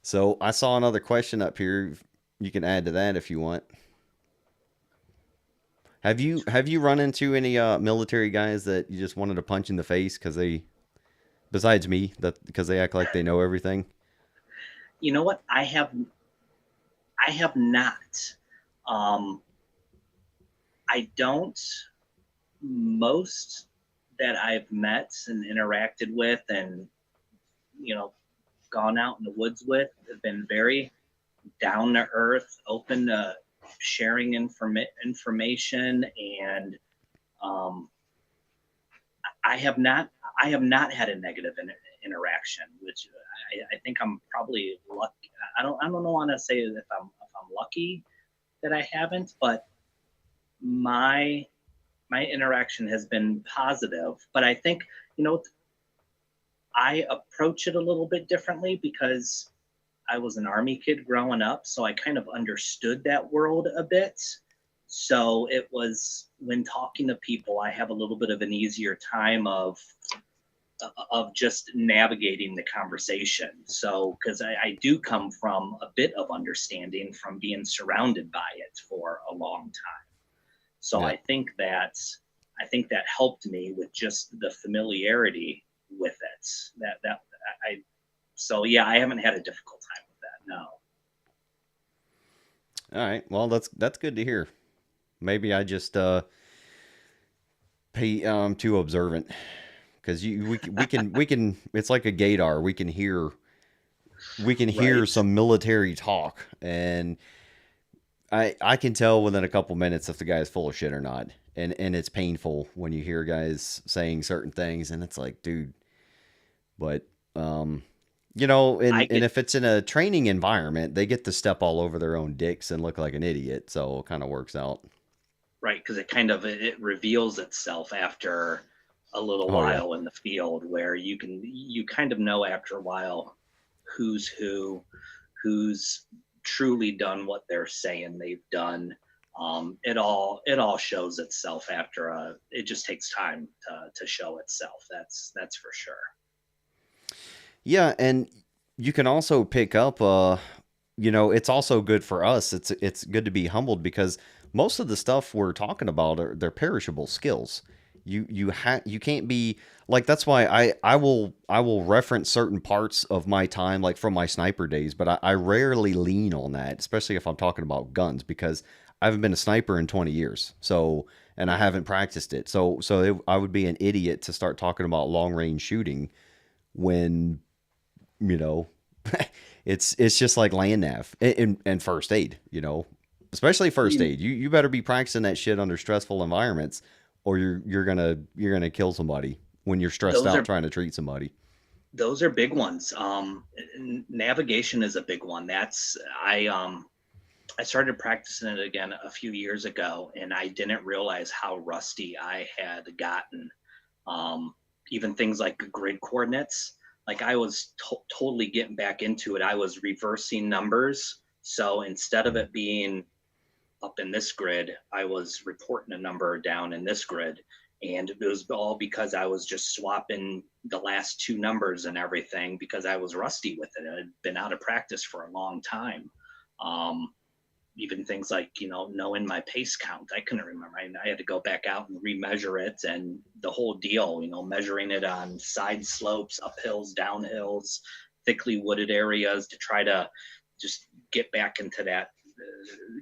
So I saw another question up here. You can add to that if you want. Have you run into any military guys that you just wanted to punch in the face because besides me, that because they act like they know everything? You know what? I have not. Um, I don't. Most that I've met and interacted with, and you know, gone out in the woods with, have been very down to earth, open to sharing information, and um, I have not. I have not had a negative interaction, which I think I'm probably lucky. I don't want to say if I'm lucky that I haven't, but my my interaction has been positive. But I think you know I approach it a little bit differently because I was an army kid growing up, so I kind of understood that world a bit. So it was when talking to people, I have a little bit of an easier time of just navigating the conversation. So because I do come from a bit of understanding from being surrounded by it for a long time. So Yeah. I think that helped me with just the familiarity with it. That I so yeah, I haven't had a difficult time with that. No. All right. Well, that's good to hear. Maybe I just pay too observant because we can it's like a gaydar. We can hear Right. some military talk, and I can tell within a couple minutes if the guy's full of shit or not. And it's painful when you hear guys saying certain things, and it's like, dude. But I and get if it's in a training environment, they get to step all over their own dicks and look like an idiot. So it kind of works out. right because it reveals itself after a little Oh yeah, while in the field where you kind of know after a while who's who's truly done what they're saying they've done. It all shows itself after it just takes time to show itself. That's for sure. yeah, and you can also pick up. It's also good for us. It's good to be humbled because most of the stuff we're talking about they're perishable skills. You can't be like that's why I will reference certain parts of my time like from my sniper days, but I rarely lean on that, especially if I'm talking about guns because I haven't been a sniper in 20 years. So and I Yeah. haven't practiced it. I would be an idiot to start talking about long range shooting when you know it's just like land nav and first aid, especially first You, aid. You better be practicing that shit under stressful environments, or you're gonna kill somebody when you're stressed those out are trying to treat somebody. those are big ones. Navigation is a big one. I started practicing it again a few years ago, and I didn't realize how rusty I had gotten. Um, Even things like grid coordinates. like I was totally getting back into it. I was reversing numbers. So instead of it being up in this grid, I was reporting a number down in this grid. And it was all because I was just swapping the last two numbers and everything because I was rusty with it. I'd been out of practice for a long time. Um, Even things like, knowing my pace count, I couldn't remember. I had to go back out and remeasure it and the whole deal, measuring it on side slopes, up hills, down hills, thickly wooded areas to try to just get back into that,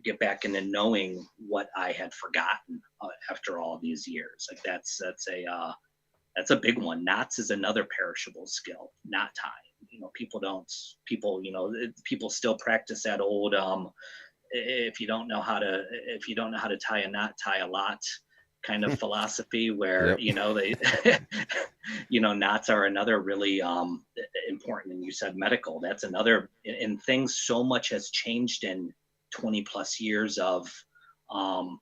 get back into knowing what I had forgotten after all these years. Like that's a big one. Knots is another perishable skill, knot tying. People still practice that old, if you don't know how to tie a knot, tie a lot kind of philosophy where, Yep. they, knots are another really important. And you said medical, that's another, and things, so much has changed in 20 plus years um,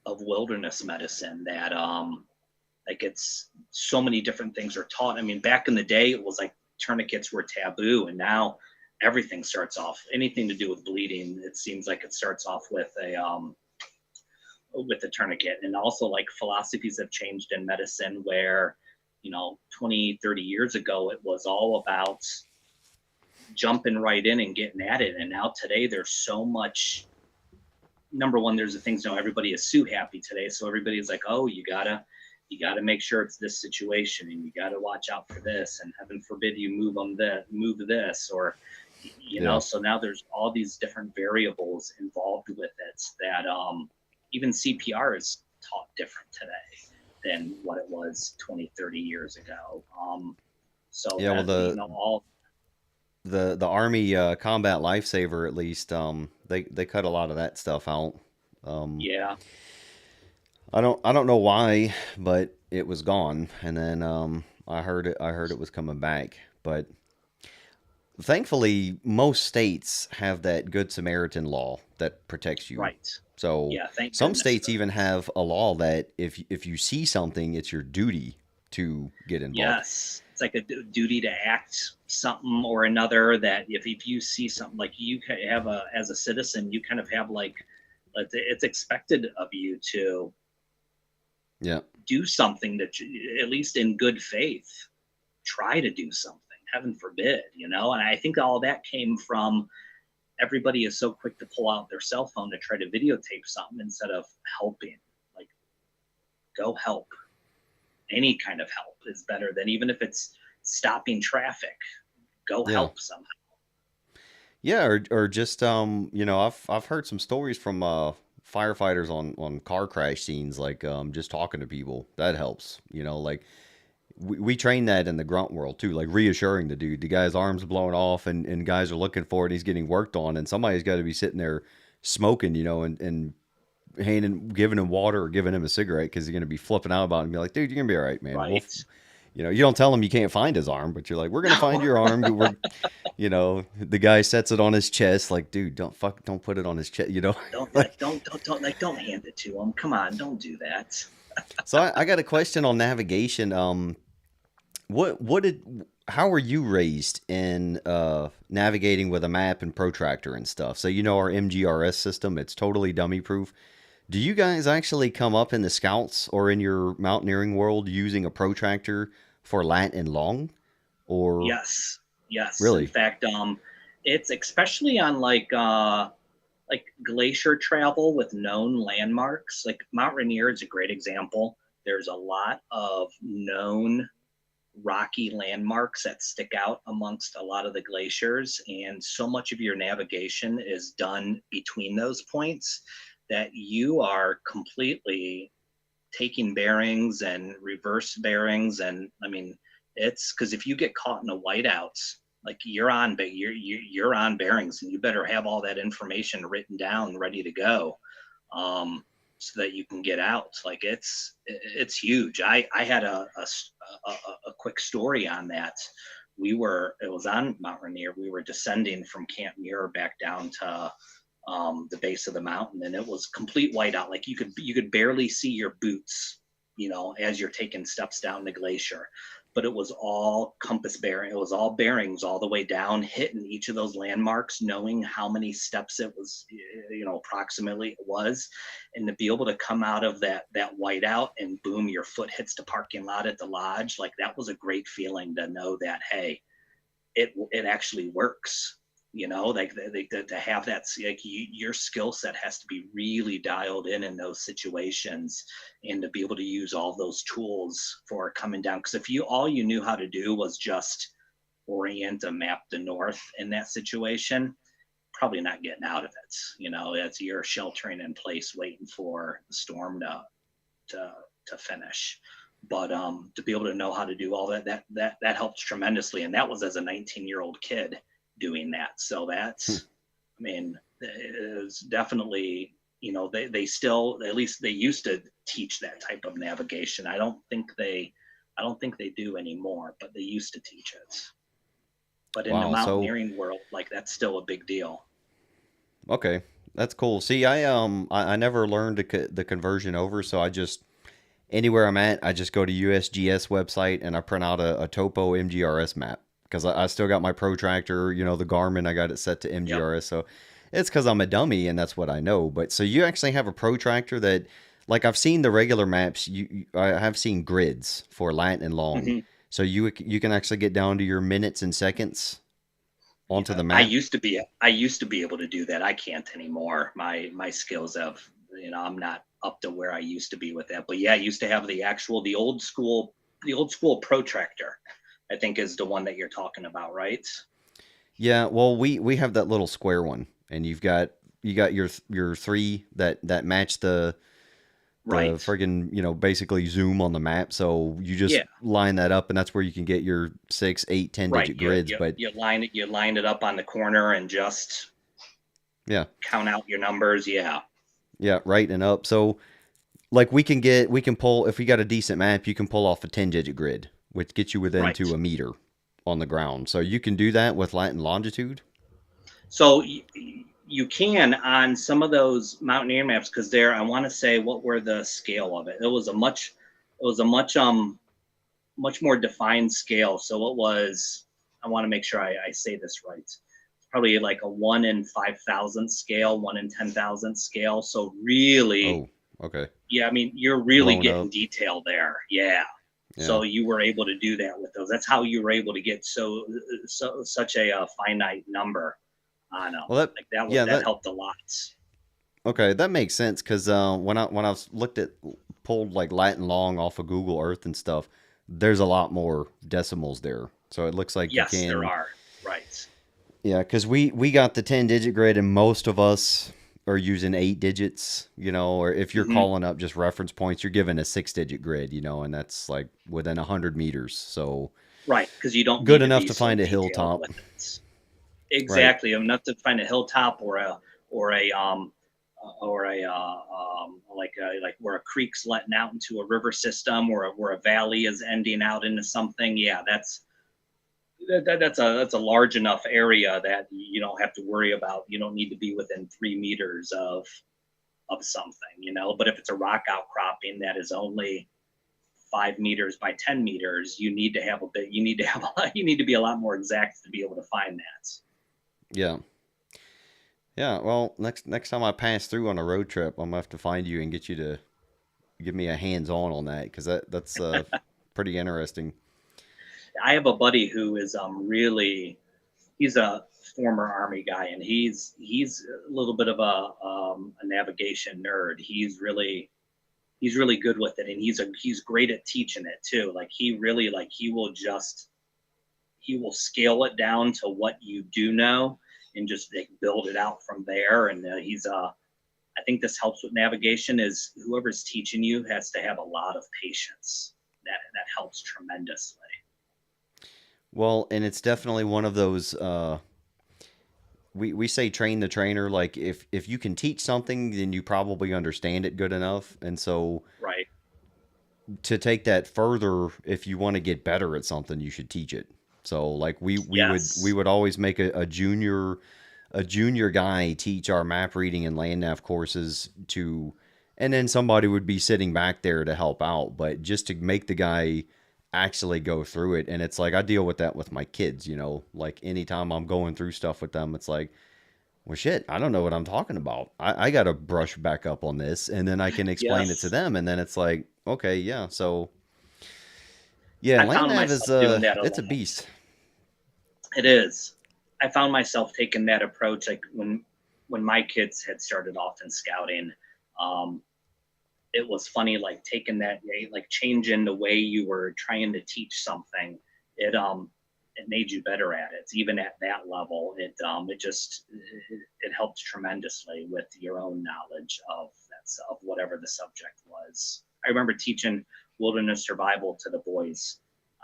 of wilderness medicine that like it's so many different things are taught. I mean, back in the day, it was like tourniquets were taboo, and now everything starts off, anything to do with bleeding, it seems like it starts off with a tourniquet. And also, like, philosophies have changed in medicine where 20-30 years ago it was all about jumping right in and getting at it, and now today there's so much. Number one, there's the things, everybody is suit happy today, so everybody's like, oh, you gotta make sure it's this situation, and you gotta watch out for this, and heaven forbid you move this, or Yeah. so now there's all these different variables involved with it that even CPR is taught different today than what it was 20-30 years ago. So Yeah. Well, that, all. the Army combat lifesaver, at least, they cut a lot of that stuff out. Um, Yeah. I don't know why, but it was gone, and then I heard it was coming back, but thankfully most states have that Good Samaritan law that protects you. Right. So Yeah, thank some goodness states for even that. have a law that if you see something, it's your duty to get involved. Yes, it's like a duty to act something or another, that if you see something, like, you have as a citizen, you kind of have, like, it's expected of you to Yeah. do something, that at least in good faith, try to do something, heaven forbid, and I think all that came from, everybody is so quick to pull out their cell phone to try to videotape something instead of helping. Like, go help. Any kind of help is better than, even if it's stopping traffic, go Yeah. help somehow. Yeah, or just I've heard some stories from firefighters on car crash scenes, like just talking to people. That helps. Like we train that in the grunt world too, like reassuring the dude. The guy's arms blowing off, and guys are looking for it, and he's getting worked on, and somebody's got to be sitting there smoking, and giving him water or giving him a cigarette, because he's going to be flipping out about it and be like, dude, you're going to be all right, man. Right. You don't tell him you can't find his arm, but you're like, we're going to find No. your arm. The guy sets it on his chest, like, dude, don't put it on his chest, don't like. like don't like don't hand it to him. Come on, don't do that. So I got a question on navigation. What did how were you raised in navigating with a map and protractor and stuff? So our MGRS system, it's totally dummy proof. Do you guys actually come up in the scouts or in your mountaineering world using a protractor for lat and long, or Yes, yes. In really? fact, it's especially on, like glacier travel with known landmarks. Like Mount Rainier is a great example. There's a lot of known rocky landmarks that stick out amongst a lot of the glaciers, and so much of your navigation is done between those points that you are completely taking bearings and reverse bearings. And I mean, it's because if you get caught in a whiteout, like, you're on, but you're on bearings, and you better have all that information written down, ready to go, so that you can get out. Like, it's huge. I had a quick story on that. It was on Mount Rainier. We were descending from Camp Muir back down to the base of the mountain, and it was complete whiteout. Like, you could barely see your boots, as you're taking steps down the glacier. but it was all compass bearing. It was all bearings all the way down, hitting each of those landmarks, knowing how many steps it was, approximately it was, and to be able to come out of that whiteout and boom, your foot hits the parking lot at the lodge. Like that was a great feeling to know that, hey, it actually works. Like to have that, like your skill set has to be really dialed in those situations, and to be able to use all those tools for coming down. Because if you all you knew how to do was just orient a map to north in that situation, probably not getting out of it. It's you're sheltering in place, waiting for the storm to finish. But to be able to know how to do all that helps tremendously, and that was as a 19-year-old kid doing that. So that's, I mean, it was definitely, they still, at least they used to teach that type of navigation. I don't think they do anymore, but they used to teach it. But in the Wow. So mountaineering world, like that's still a big deal. okay, that's cool. See, I never learned the conversion over, so I just anywhere I'm at, I just go to USGS website and I print out a topo MGRS map because I still got my protractor, the Garmin, I got it set to Yep. MGRS. So it's because I'm a dummy and that's what I know. But so you actually have a protractor that, like I've seen the regular maps, I have seen grids for lat and long. Hmm. So you can actually get down to your minutes and seconds onto Yeah, the I map. used to be I used to be able to do that. I can't anymore. My skills have, I'm not up to where I used to be with that. But yeah, I used to have the old school protractor, I think is the one that you're talking about, right? Yeah, well, we have that little square one, and you got your three that match the Right. friggin' basically zoom on the map. So you just Yeah. line that up, and that's where you can get your 6, 8, 10 Right. digit grids. You But you line it up on the corner and just yeah, count out your numbers. Yeah. yeah, right and up. So like we can pull if we got a decent map, you can pull off a 10 digit grid, which gets you within Right. to a meter on the ground. So you can do that with lat and longitude. So you can on some of those mountaineer maps, because there, I want to say, what were the scale of it? It was a much more defined scale. So it was, I want to make sure I say this right. It's probably like a 1 in 5,000 scale, 1 in 10,000 scale. So really, Oh, okay, yeah, I mean, you're really blown getting up. detail there. Yeah. Yeah. So you were able to do that with those. That's how you were able to get such a finite number on them. Well, Like that was yeah, that that helped a lot. okay, that makes sense because when I was looked at pulled like lat and long off of Google Earth and stuff, there's a lot more decimals there. So it looks like you Yes, there can, are. Right. yeah, because we got the 10 digit grid and most of us are using 8 digits, or if you're Hmm. calling up just reference points, you're given a 6 digit grid, and that's like within 100 meters. So Right, because you don't good need to enough be to so find a detailed hilltop, with it. right? Exactly, enough to find a hilltop like where a creek's letting out into a river system, or where a valley is ending out into something. Yeah, that's a large enough area that you don't have to worry about. You don't need to be within 3 meters of something, But if it's a rock outcropping that is only 5 meters by 10 meters, you need to have a bit. You need to have you need to be a lot more exact to be able to find that. Yeah. Yeah, well, next time I pass through on a road trip, I'm gonna have to find you and get you to give me a hands-on that because that's pretty interesting. I have a buddy who is really, he's a former army guy, and he's a little bit of a navigation nerd. He's really good with it, and he's great at teaching it too. Like he really, like he will scale it down to what you do know, and just like build it out from there. And I think this helps with navigation, is whoever's teaching you has to have a lot of patience. That helps tremendously. Well, and it's definitely one of those. We say train the trainer. Like if you can teach something, then you probably understand it good enough. And so Right. to take that further, if you want to get better at something, you should teach it. So like we Yes. would always make a junior guy teach our map reading and land nav courses to, and then somebody would be sitting back there to help out. But just to make the guy actually go through it. And it's like I deal with that with my kids, you know, like anytime I'm going through stuff with them, it's like, well, shit, I don't know what I'm talking about. I got to brush back up on this, and then I can explain it to Yes. them, and then it's like, okay, yeah. So yeah, I land found nav is myself doing that a it's a lot. beast. It is. I found myself taking that approach like when my kids had started off in scouting. Um, it was funny, like taking that, like changing the way you were trying to teach something. It made you better at it. Even at that level, it helped tremendously with your own knowledge of of whatever the subject was. I remember teaching wilderness survival to the boys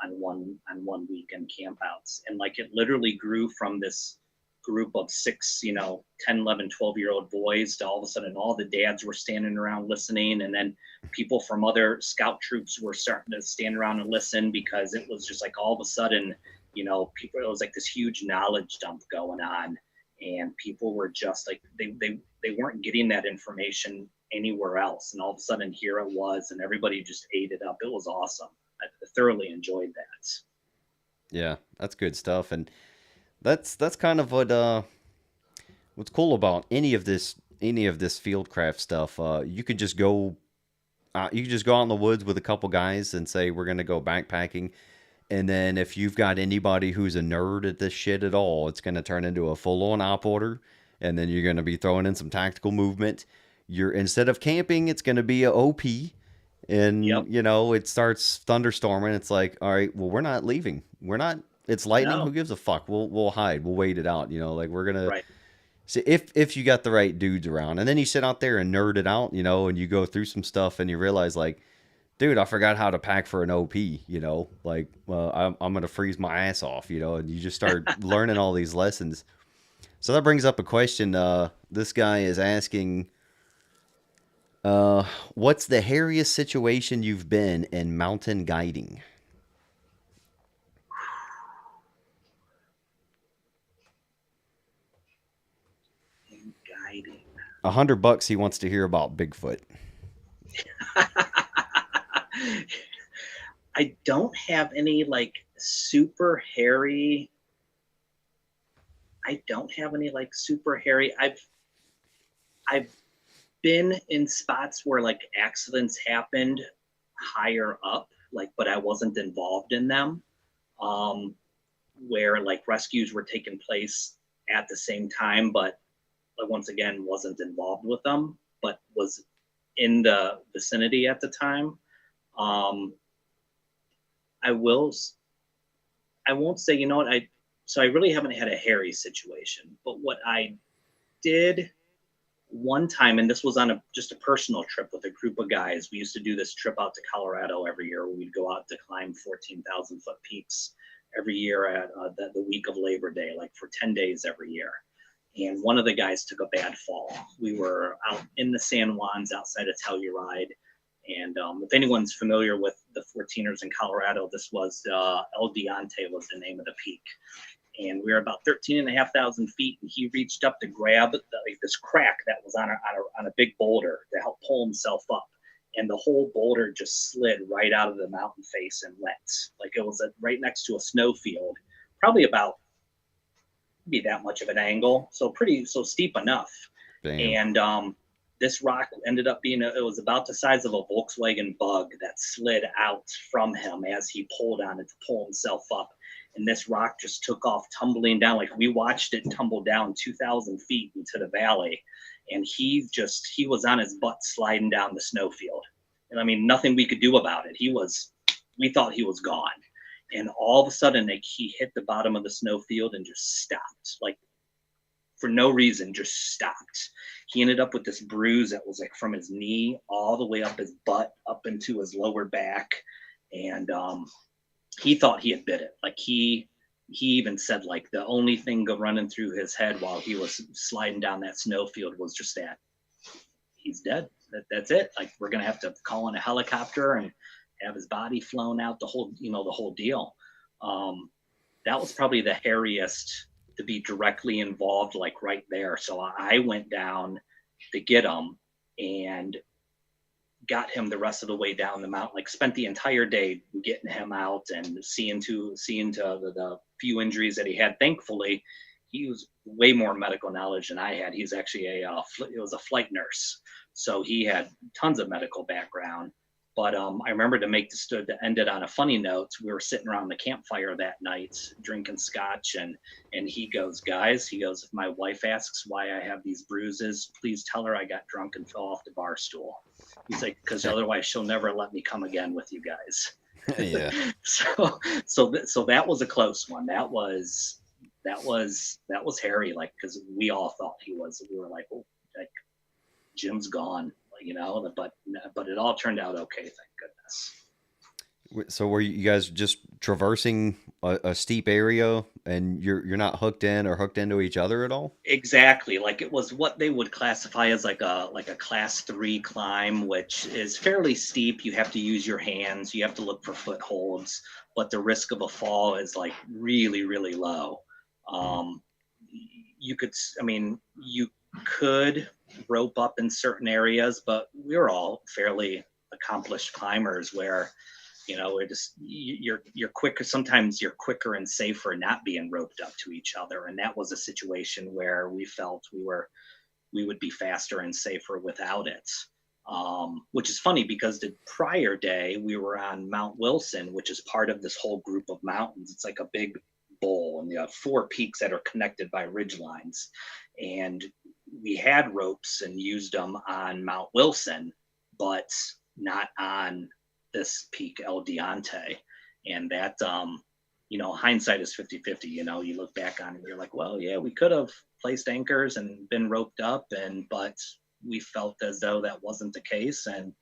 on one weekend campouts, and like it literally grew from this group of six, 10, 11, 12-year-old boys to all of a sudden all the dads were standing around listening. And then people from other scout troops were starting to stand around and listen, because it was just like all of a sudden, people, it was like this huge knowledge dump going on. And people were just like, they weren't getting that information anywhere else. And all of a sudden here it was, and everybody just ate it up. It was awesome. I thoroughly enjoyed that. Yeah, that's good stuff, and that's kind of what's cool about any of this fieldcraft stuff. You can just go out in the woods with a couple guys and say we're gonna go backpacking, and then if you've got anybody who's a nerd at this shit at all, it's gonna turn into a full on op order, and then you're gonna be throwing in some tactical movement. You're instead of camping, it's gonna be a OP, and Yep. it starts thunderstorming. It's like, all right, well, we're not leaving. We're not. It's lightning. Who No. gives a fuck? We'll hide. We'll wait it out. Like we're gonna Right. see if you got the right dudes around, and then you sit out there and nerd it out, and you go through some stuff and you realize like, dude, I forgot how to pack for an OP. Like, well, I'm gonna freeze my ass off. And you just start learning all these lessons. So that brings up a question. This guy is asking, what's the hairiest situation you've been in mountain guiding? And guiding. $100 he wants to hear about Bigfoot. I don't have any like super hairy. I don't have any like super hairy. I've been in spots where like accidents happened higher up, like, but I wasn't involved in them. Um, where like rescues were taking place at the same time, but once again wasn't involved with them, but was in the vicinity at the time. Um, I will. I won't say. You know what? I really haven't had a hairy situation, but what I did one time, and this was on just a personal trip with a group of guys. We used to do this trip out to Colorado every year. We'd go out to climb 14,000-foot peaks every year at the week of Labor Day, like for 10 days every year. And one of the guys took a bad fall. We were out in the San Juans outside of Telluride. And if anyone's familiar with the 14ers in Colorado, this was El Diante was the name of the peak. And we were about 13,500 feet, and he reached up to grab like this crack that was on a big boulder to help pull himself up. And the whole boulder just slid right out of the mountain face and went. Like it was right next to a snowfield, probably about be that much of an angle, so steep enough. Damn. And this rock ended up being it was about the size of a Volkswagen Bug that slid out from him as he pulled on it to pull himself up. And this rock just took off tumbling down. Like we watched it tumble down 2,000 feet into the valley, and he was on his butt sliding down the snowfield. And I mean, nothing we could do about it. We thought he was gone. And all of a sudden, like, he hit the bottom of the snowfield and just stopped, like for no reason, just stopped. He ended up with this bruise that was like from his knee all the way up his butt, up into his lower back. And he thought he had bit it. Like he even said like the only thing running through his head while he was sliding down that snowfield was just that he's dead. That's it. Like we're gonna have to call in a helicopter and have his body flown out, the whole deal. That was probably the hairiest to be directly involved, like right there. So I went down to get him and got him the rest of the way down the mountain, like spent the entire day getting him out and seeing to the few injuries that he had. Thankfully, he was way more medical knowledge than I had. He's actually it was a flight nurse, so he had tons of medical background. But I remember to end it on a funny note. We were sitting around the campfire that night drinking scotch, and he goes, guys, he goes, if my wife asks why I have these bruises, please tell her I got drunk and fell off the bar stool. He's like, because otherwise she'll never let me come again with you guys. Yeah. So that was a close one. That was hairy, like, because we all thought we were like, oh, like Jim's gone, but it all turned out okay, thank goodness. So were you guys just traversing a steep area, and you're not hooked in or hooked into each other at all? Exactly, like it was what they would classify as like a class 3 climb, which is fairly steep. You have to use your hands, you have to look for footholds, but the risk of a fall is like really, really low. um you could I mean you could rope up in certain areas, but we're all fairly accomplished climbers where we're just you're quicker. Sometimes you're quicker and safer not being roped up to each other, and that was a situation where we felt we would be faster and safer without it. Which is funny because the prior day we were on Mount Wilson, which is part of this whole group of mountains. It's like a big bowl, and you have 4 peaks that are connected by ridge lines, and we had ropes and used them on Mount Wilson, but not on this peak El Diante. And that hindsight is 50-50. You look back on it and you're like, well, yeah, we could have placed anchors and been roped up, but we felt as though that wasn't the case. And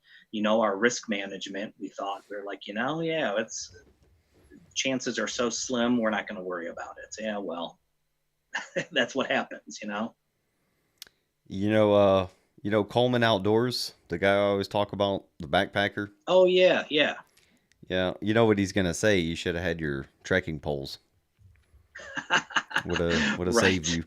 our risk management, we thought, we're like, yeah, it's chances are so slim, we're not going to worry about it. Yeah, well, that's what happens. Coleman Outdoors, the guy I always talk about, the backpacker. Oh yeah, yeah. Yeah, you know what he's gonna say. You should have had your trekking poles. Would have saved Right. you.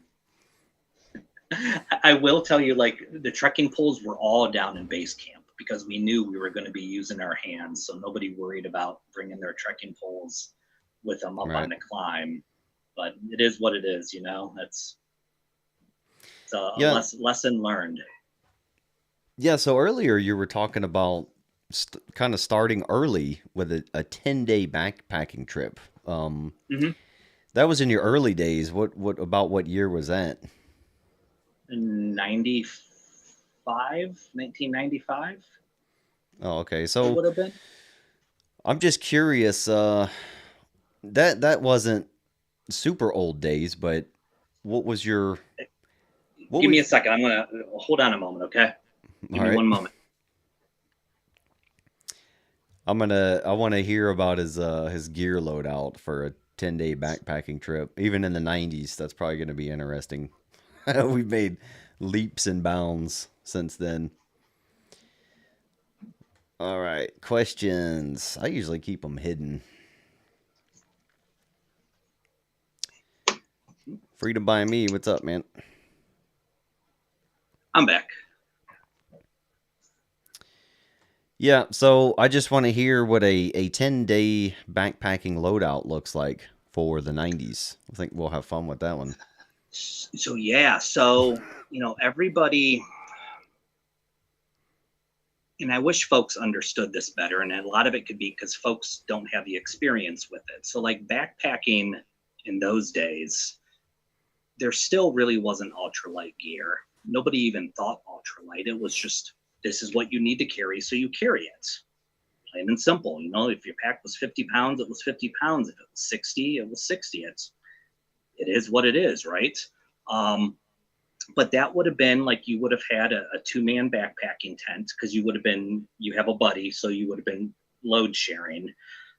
I will tell you, like, the trekking poles were all down in base camp because we knew we were going to be using our hands, so nobody worried about bringing their trekking poles with them up on Right. the climb. But it is what it is. It's a Yeah. lesson learned. Yeah. So earlier you were talking about kind of starting early with a 10-day backpacking trip. Mm-hmm. That was in your early days. What year was that? 1995. Oh, okay. It So would have been. I'm just curious. That wasn't super old days, but what was your what Give me a was second. I'm gonna hold on a moment, okay? Give all me right? one moment. I want to hear about his gear loadout for a 10-day backpacking trip. Even in the 90s, that's probably going to be interesting. We've made leaps and bounds since then. All right, questions. I usually keep them hidden. Freedom by me. What's up, man? I'm back. Yeah, so I just want to hear what a 10-day backpacking loadout looks like for the 90s. I think we'll have fun with that one. So yeah, everybody, and I wish folks understood this better, and a lot of it could be because folks don't have the experience with it. So like backpacking in those days, there still really wasn't ultralight gear. Nobody even thought ultralight. It was just, this is what you need to carry, so you carry it. Plain and simple. If your pack was 50 pounds, it was 50 pounds. If it was 60, it was 60. It is what it is, right? But that would have been like, you would have had a 2-man backpacking tent, because you have a buddy, so you would have been load sharing.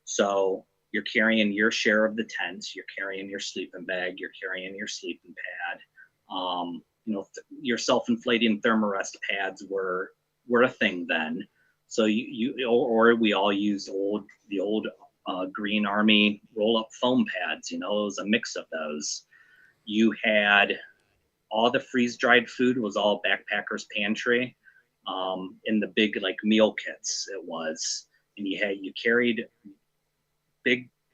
So you're carrying your share of the tent, you're carrying your sleeping bag, you're carrying your sleeping pad. Your self-inflating thermarest pads were a thing then. So or we all used the old Green Army roll-up foam pads. It was a mix of those. You had all the freeze-dried food was all backpackers pantry. in the big like meal kits. It was, and you carried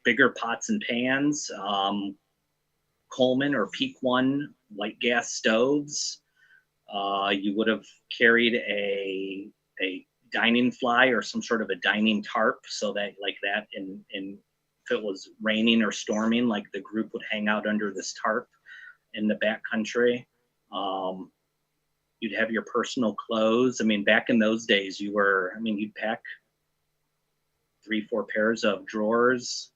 bigger pots and pans, Coleman or Peak One light gas stoves. You would have carried a dining fly or some sort of a dining tarp, so that like that in if it was raining or storming, like the group would hang out under this tarp in the back country. Um, you'd have your personal clothes. I mean, back in those days, you'd pack 3, 4 pairs of drawers,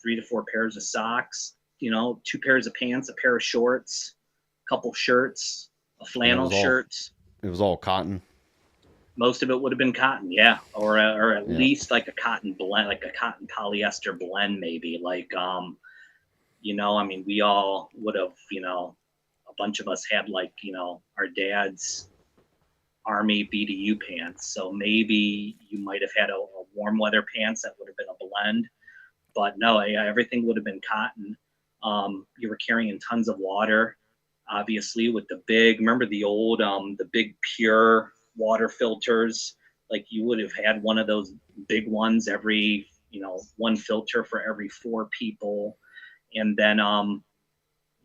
3 to 4 pairs of socks, 2 pairs of pants, a pair of shorts, a couple shirts, a And flannel shirt. it was all cotton. Most of it would have been cotton, yeah, or at Yeah. least like a cotton blend, like a cotton polyester blend, maybe. Like, I mean, we all would have, a bunch of us had like, our dad's Army BDU pants. So maybe you might have had a warm weather pants that would have been a blend, but no, everything would have been cotton. You were carrying tons of water, obviously, with remember the big pure water filters. Like you would have had one of those big ones every, one filter for every 4 people. And then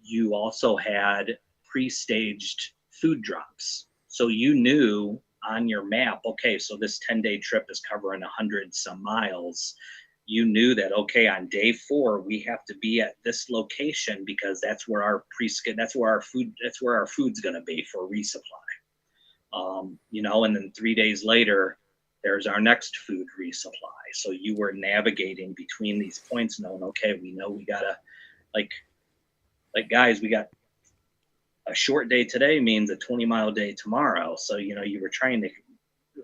you also had pre-staged food drops. So you knew on your map, okay, so this 10-day trip is covering 100 some miles. You knew that, okay, on day 4 we have to be at this location because that's where our food's going to be for resupply. And then 3 days later, there's our next food resupply. So you were navigating between these points, knowing, okay, we know we gotta, like guys, we got a short day today means a 20-mile day tomorrow. So you were trying to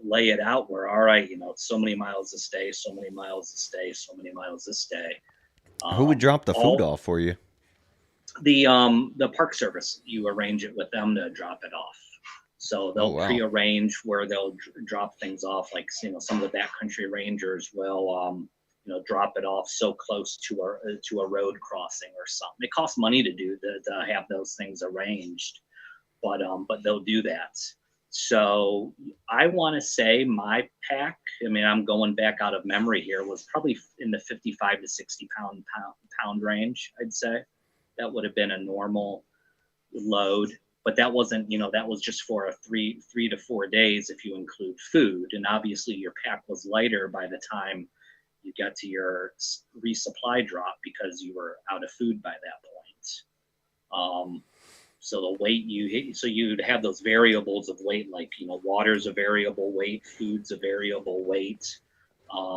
lay it out where, all right, it's so many miles this day, so many miles this day, so many miles this day. Who would drop the food All off for you? the Park Service, you arrange it with them to drop it off. So they'll prearrange where they'll drop things off. Like, some of the backcountry rangers will, drop it off so close to a road crossing or something. It costs money to have those things arranged, but they'll do that. So I want to say my pack, I mean, I'm going back out of memory here, was probably in the 55 to 60 pound range. I'd say that would have been a normal load. But that wasn't, that was just for a 3 to 4 days if you include food. And obviously your pack was lighter by the time you got to your resupply drop because you were out of food by that point. So the weight you'd have those variables of weight, like, water's a variable weight, food's a variable weight.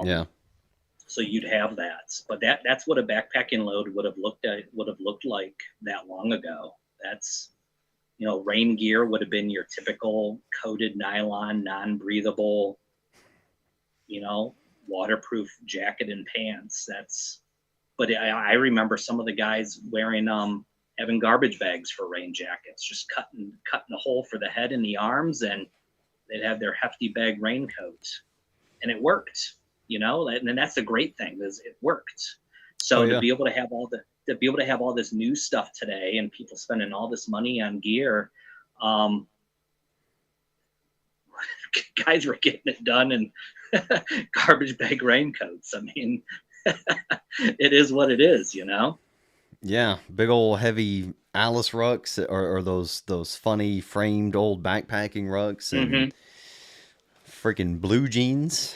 Yeah. So you'd have that. But that's what a backpacking load would have looked like that long ago. That's, rain gear would have been your typical coated nylon, non-breathable, waterproof jacket and pants. But I remember some of the guys wearing, having garbage bags for rain jackets, just cutting a hole for the head and the arms, and they'd have their hefty bag raincoat, and it worked, and that's the great thing, is it worked. So to be able to have all this new stuff today, and people spending all this money on gear, guys were getting it done in garbage bag raincoats. I mean, it is what it is, Yeah, big old heavy Alice rucks, or those funny framed old backpacking rucks, and freaking blue jeans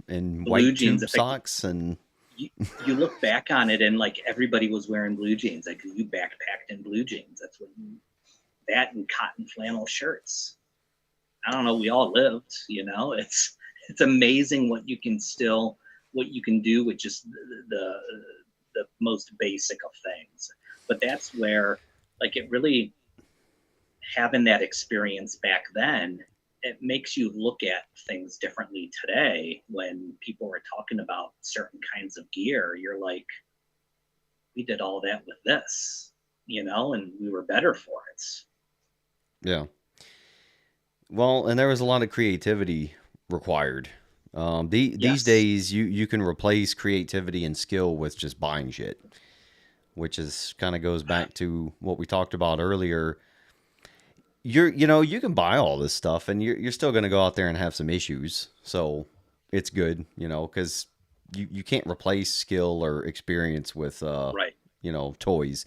and white tube socks. And you look back on it, and like everybody was wearing blue jeans. Like, you backpacked in blue jeans. That's what that and cotton flannel shirts. I don't know. We all lived, it's amazing what you can do with just the most basic of things. But that's where, like, it really, having that experience back then, it makes you look at things differently today. When people are talking about certain kinds of gear, you're like, we did all that with this, and we were better for it. Yeah. Well, and there was a lot of creativity required. These days, you can replace creativity and skill with just buying shit, which is kind of goes back to what we talked about earlier. you can buy all this stuff and you're still going to go out there and have some issues. So it's good, because you can't replace skill or experience with Right. toys.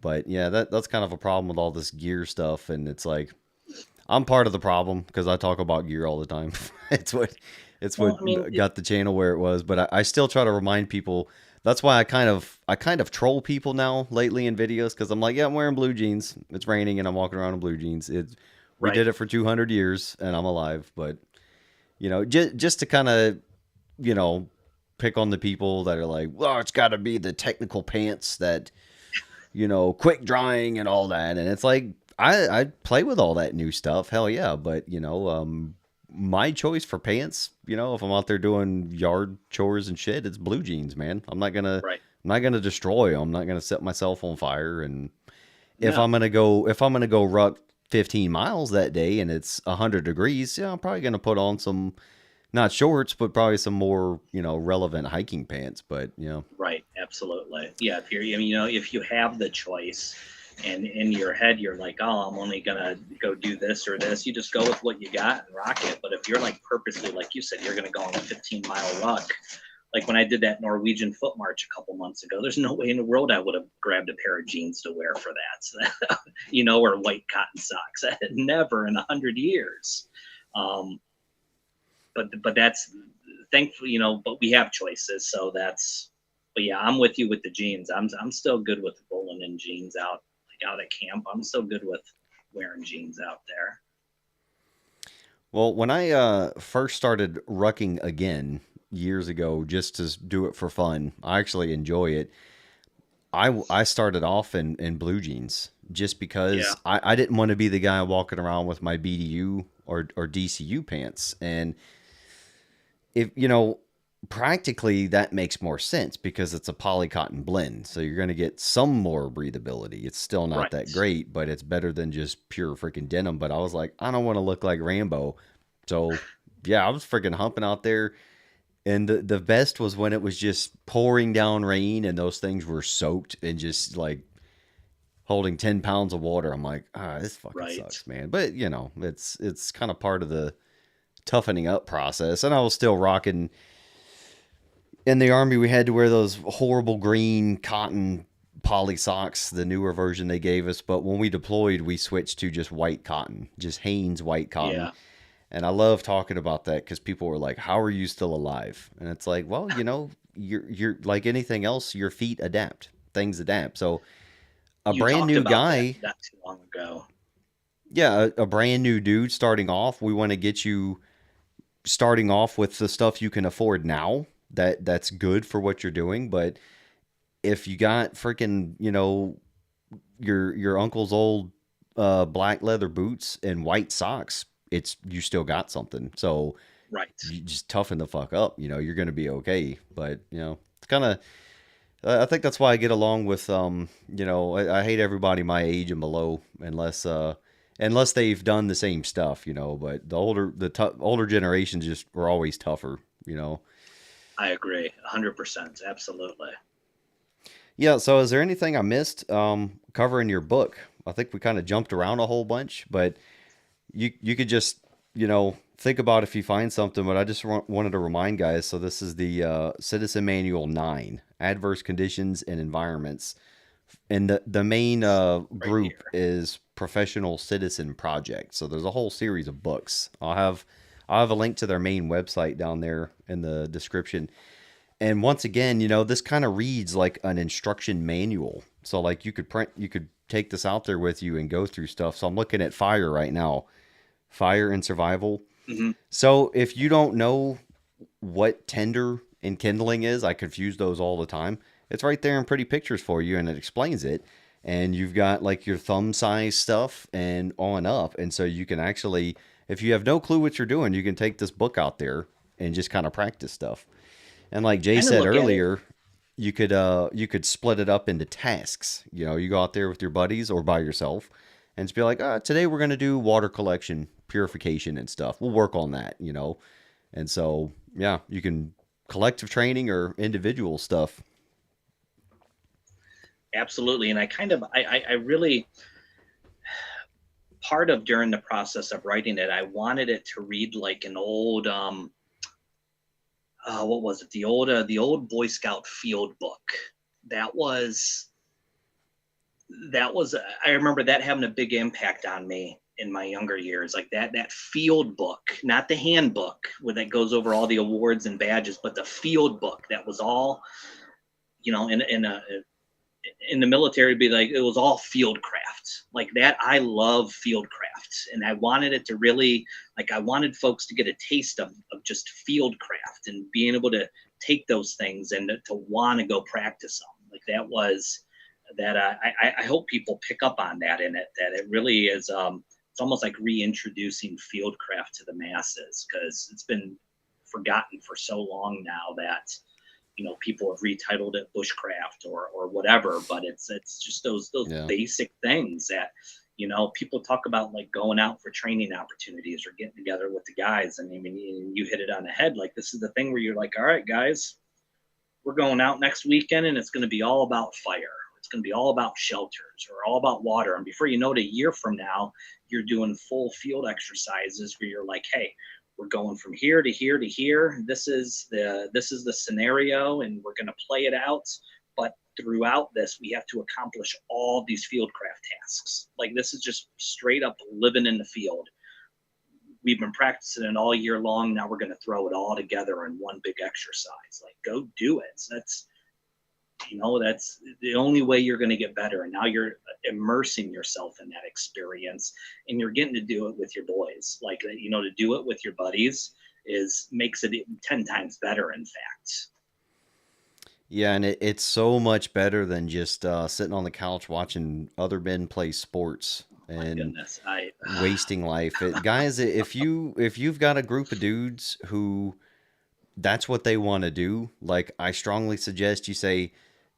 But yeah, that's kind of a problem with all this gear stuff, and it's like I'm part of the problem because I talk about gear all the time. it's what it's Well, I mean, what got the channel where it was, but I still try to remind people. That's why I kind of troll people now lately in videos because I'm like, yeah, I'm wearing blue jeans. It's raining and I'm walking around in blue jeans. We right. did it for 200 years and I'm alive, but just to kind of you know pick on the people that are like, well, it's got to be the technical pants that quick drying and all that. And it's like, I play with all that new stuff. Hell yeah. But, my choice for pants, if I'm out there doing yard chores and shit, it's blue jeans, man. Right. I'm not gonna destroy them. I'm not gonna set myself on fire. And No. if I'm gonna go ruck 15 miles that day and it's 100 degrees, yeah, I'm probably gonna put on some, not shorts, but probably some more, relevant hiking pants. But, Right. Absolutely. Yeah. If you're, I mean, if you have the choice, and in your head you're like, oh, I'm only gonna go do this or this, you just go with what you got and rock it. But if you're like purposely, like you said, you're gonna go on a 15-mile ruck, like when I did that Norwegian foot march a couple months ago, there's no way in the world I would have grabbed a pair of jeans to wear for that. So, or white cotton socks. Never in 100 years. Um, but that's thankful, but we have choices. So that's, but yeah, I'm with you with the jeans. I'm still good with rolling in jeans out at camp. I'm still good with wearing jeans out there. Well, when I first started rucking again years ago, just to do it for fun, I actually enjoy it. I started off in blue jeans just Yeah. because I didn't want to be the guy walking around with my BDU or DCU pants. And if practically that makes more sense because it's a poly cotton blend, so you're going to get some more breathability. It's still not that Right. great, but it's better than just pure freaking denim. But I was like, I don't want to look like Rambo, so yeah, I was freaking humping out there. And the best was when it was just pouring down rain and those things were soaked and just like holding 10 pounds of water. I'm like, this fucking Right. sucks, man. But it's kind of part of the toughening up process. And I was still rocking in the army. We had to wear those horrible green cotton poly socks, the newer version they gave us. But when we deployed, we switched to just white cotton, just Hanes white cotton. Yeah. And I love talking about that because people were like, "How are you still alive?" And it's like, well, you're like anything else. Your feet adapt, things adapt. So a You brand talked new about that guy, not too long ago. yeah, a brand new dude starting off, we want to get you starting off with the stuff you can afford now. That's good for what you're doing. But if you got freaking, your uncle's old black leather boots and white socks, it's you still got something. So Right. you just toughen the fuck up. You're gonna be okay. But it's kind of. I think that's why I get along with I hate everybody my age and below unless they've done the same stuff. But older generations just were always tougher. I agree. 100%. Absolutely. Yeah. So is there anything I missed covering your book? I think we kind of jumped around a whole bunch, but you could just think about if you find something. But I just wanted to remind guys. So this is the Citizen Manual 9: Adverse Conditions and Environments, and the main Right group here. is Professional Citizen Project. So there's a whole series of books. I'll have a link to their main website down there in the description. And once again, this kind of reads like an instruction manual. So like you could take this out there with you and go through stuff. So I'm looking at fire right now, fire and survival. Hmm. So if you don't know what tinder and kindling is, I confuse those all the time. It's right there in pretty pictures for you and it explains it. And you've got like your thumb size stuff and on up. And so you can actually, if you have no clue what you're doing, you can take this book out there and just kind of practice stuff. And like Jay Kind of said look at it. earlier, you could split it up into tasks. You go out there with your buddies or by yourself and just be like, today we're gonna do water collection, purification and stuff. We'll work on that. And so yeah, you can collective training or individual stuff. Absolutely. And I kind of, I really, part of during the process of writing it, I wanted it to read like an old what was it? The old Boy Scout field book. That was I remember that having a big impact on me in my younger years. Like that field book, not the handbook where that goes over all the awards and badges, but the field book that was all, in the military, be like it was all field craft like that. I love field craft, and I wanted it to really, like, I wanted folks to get a taste of just field craft and being able to take those things and to want to go practice them. Like that was that I hope people pick up on that in it, that it really is it's almost like reintroducing field craft to the masses, because it's been forgotten for so long now that people have retitled it bushcraft or whatever, but it's just those Yeah. basic things that people talk about, like going out for training opportunities or getting together with the guys. And I mean, you hit it on the head. Like this is the thing where you're like, all right guys, we're going out next weekend and it's going to be all about fire, it's going to be all about shelters or all about water. And before you know it, a year from now you're doing full field exercises where you're like, hey, we're going from here to here to here. This is the scenario, and we're going to play it out. But throughout this, we have to accomplish all these fieldcraft tasks. Like this is just straight up living in the field. We've been practicing it all year long. Now we're going to throw it all together in one big exercise. Like go do it. That's the only way you're going to get better. And now you're immersing yourself in that experience, and you're getting to do it with your boys. Like, to do it with your buddies makes it 10 times better, in fact. Yeah, and it's so much better than just sitting on the couch watching other men play sports My and goodness. wasting life. Guys, if you've got a group of dudes who that's what they want to do, like I strongly suggest you say,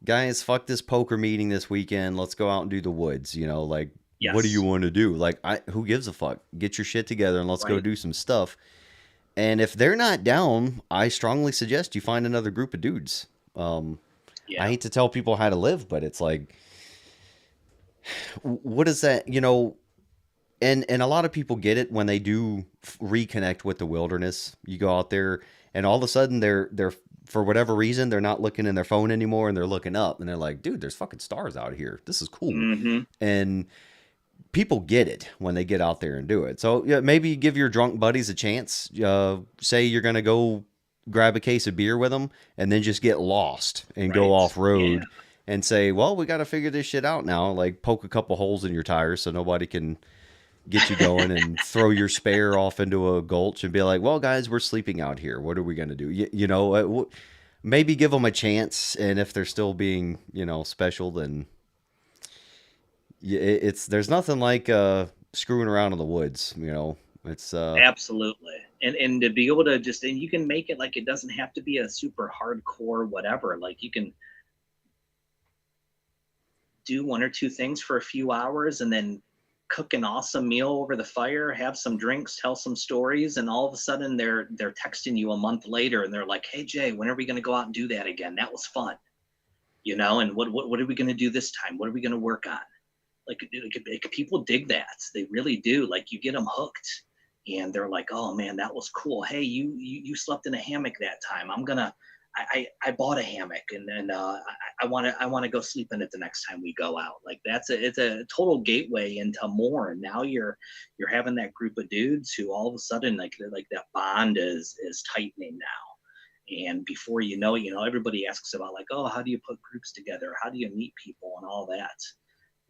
guys, fuck this poker meeting this weekend. Let's go out and do the woods. Like, what do you Yes. want to do? Like, who gives a fuck? Get your shit together and let's go Right. do some stuff. And if they're not down, I strongly suggest you find another group of dudes. I Yeah. hate to tell people how to live, but it's like, what is that? And a lot of people get it when they do reconnect with the wilderness. You go out there, and all of a sudden they're for whatever reason they're not looking in their phone anymore, and they're looking up, and they're like, dude, there's fucking stars out here. This is cool. Mm-hmm. And people get it when they get out there and do it. So yeah, maybe give your drunk buddies a chance. Say you're gonna go grab a case of beer with them, and then just get lost and go Right. off Yeah. road. And say, well, we got to figure this shit out now. Like, poke a couple holes in your tires so nobody can get you going, and throw your spare off into a gulch and be like, well, guys, we're sleeping out here. What are we going to do? Maybe give them a chance. And if they're still being, special, then there's nothing like screwing around in the woods. It's Absolutely. And to be able to just, and you can make it like, it doesn't have to be a super hardcore whatever. Like you can do one or two things for a few hours and then cook an awesome meal over the fire, have some drinks, tell some stories, and all of a sudden they're texting you a month later and they're like, hey Jay, when are we going to go out and do that again? That was fun. And what are we going to do this time? What are we going to work on? Like people dig that. They really do. Like you get them hooked and they're like, oh man, that was cool. Hey, you slept in a hammock that time. I bought a hammock, and then I want to go sleep in it the next time we go out. Like it's a total gateway into more. And now you're having that group of dudes who all of a sudden, like that bond is tightening now. And before you know it, everybody asks about like, oh, how do you put groups together? How do you meet people and all that?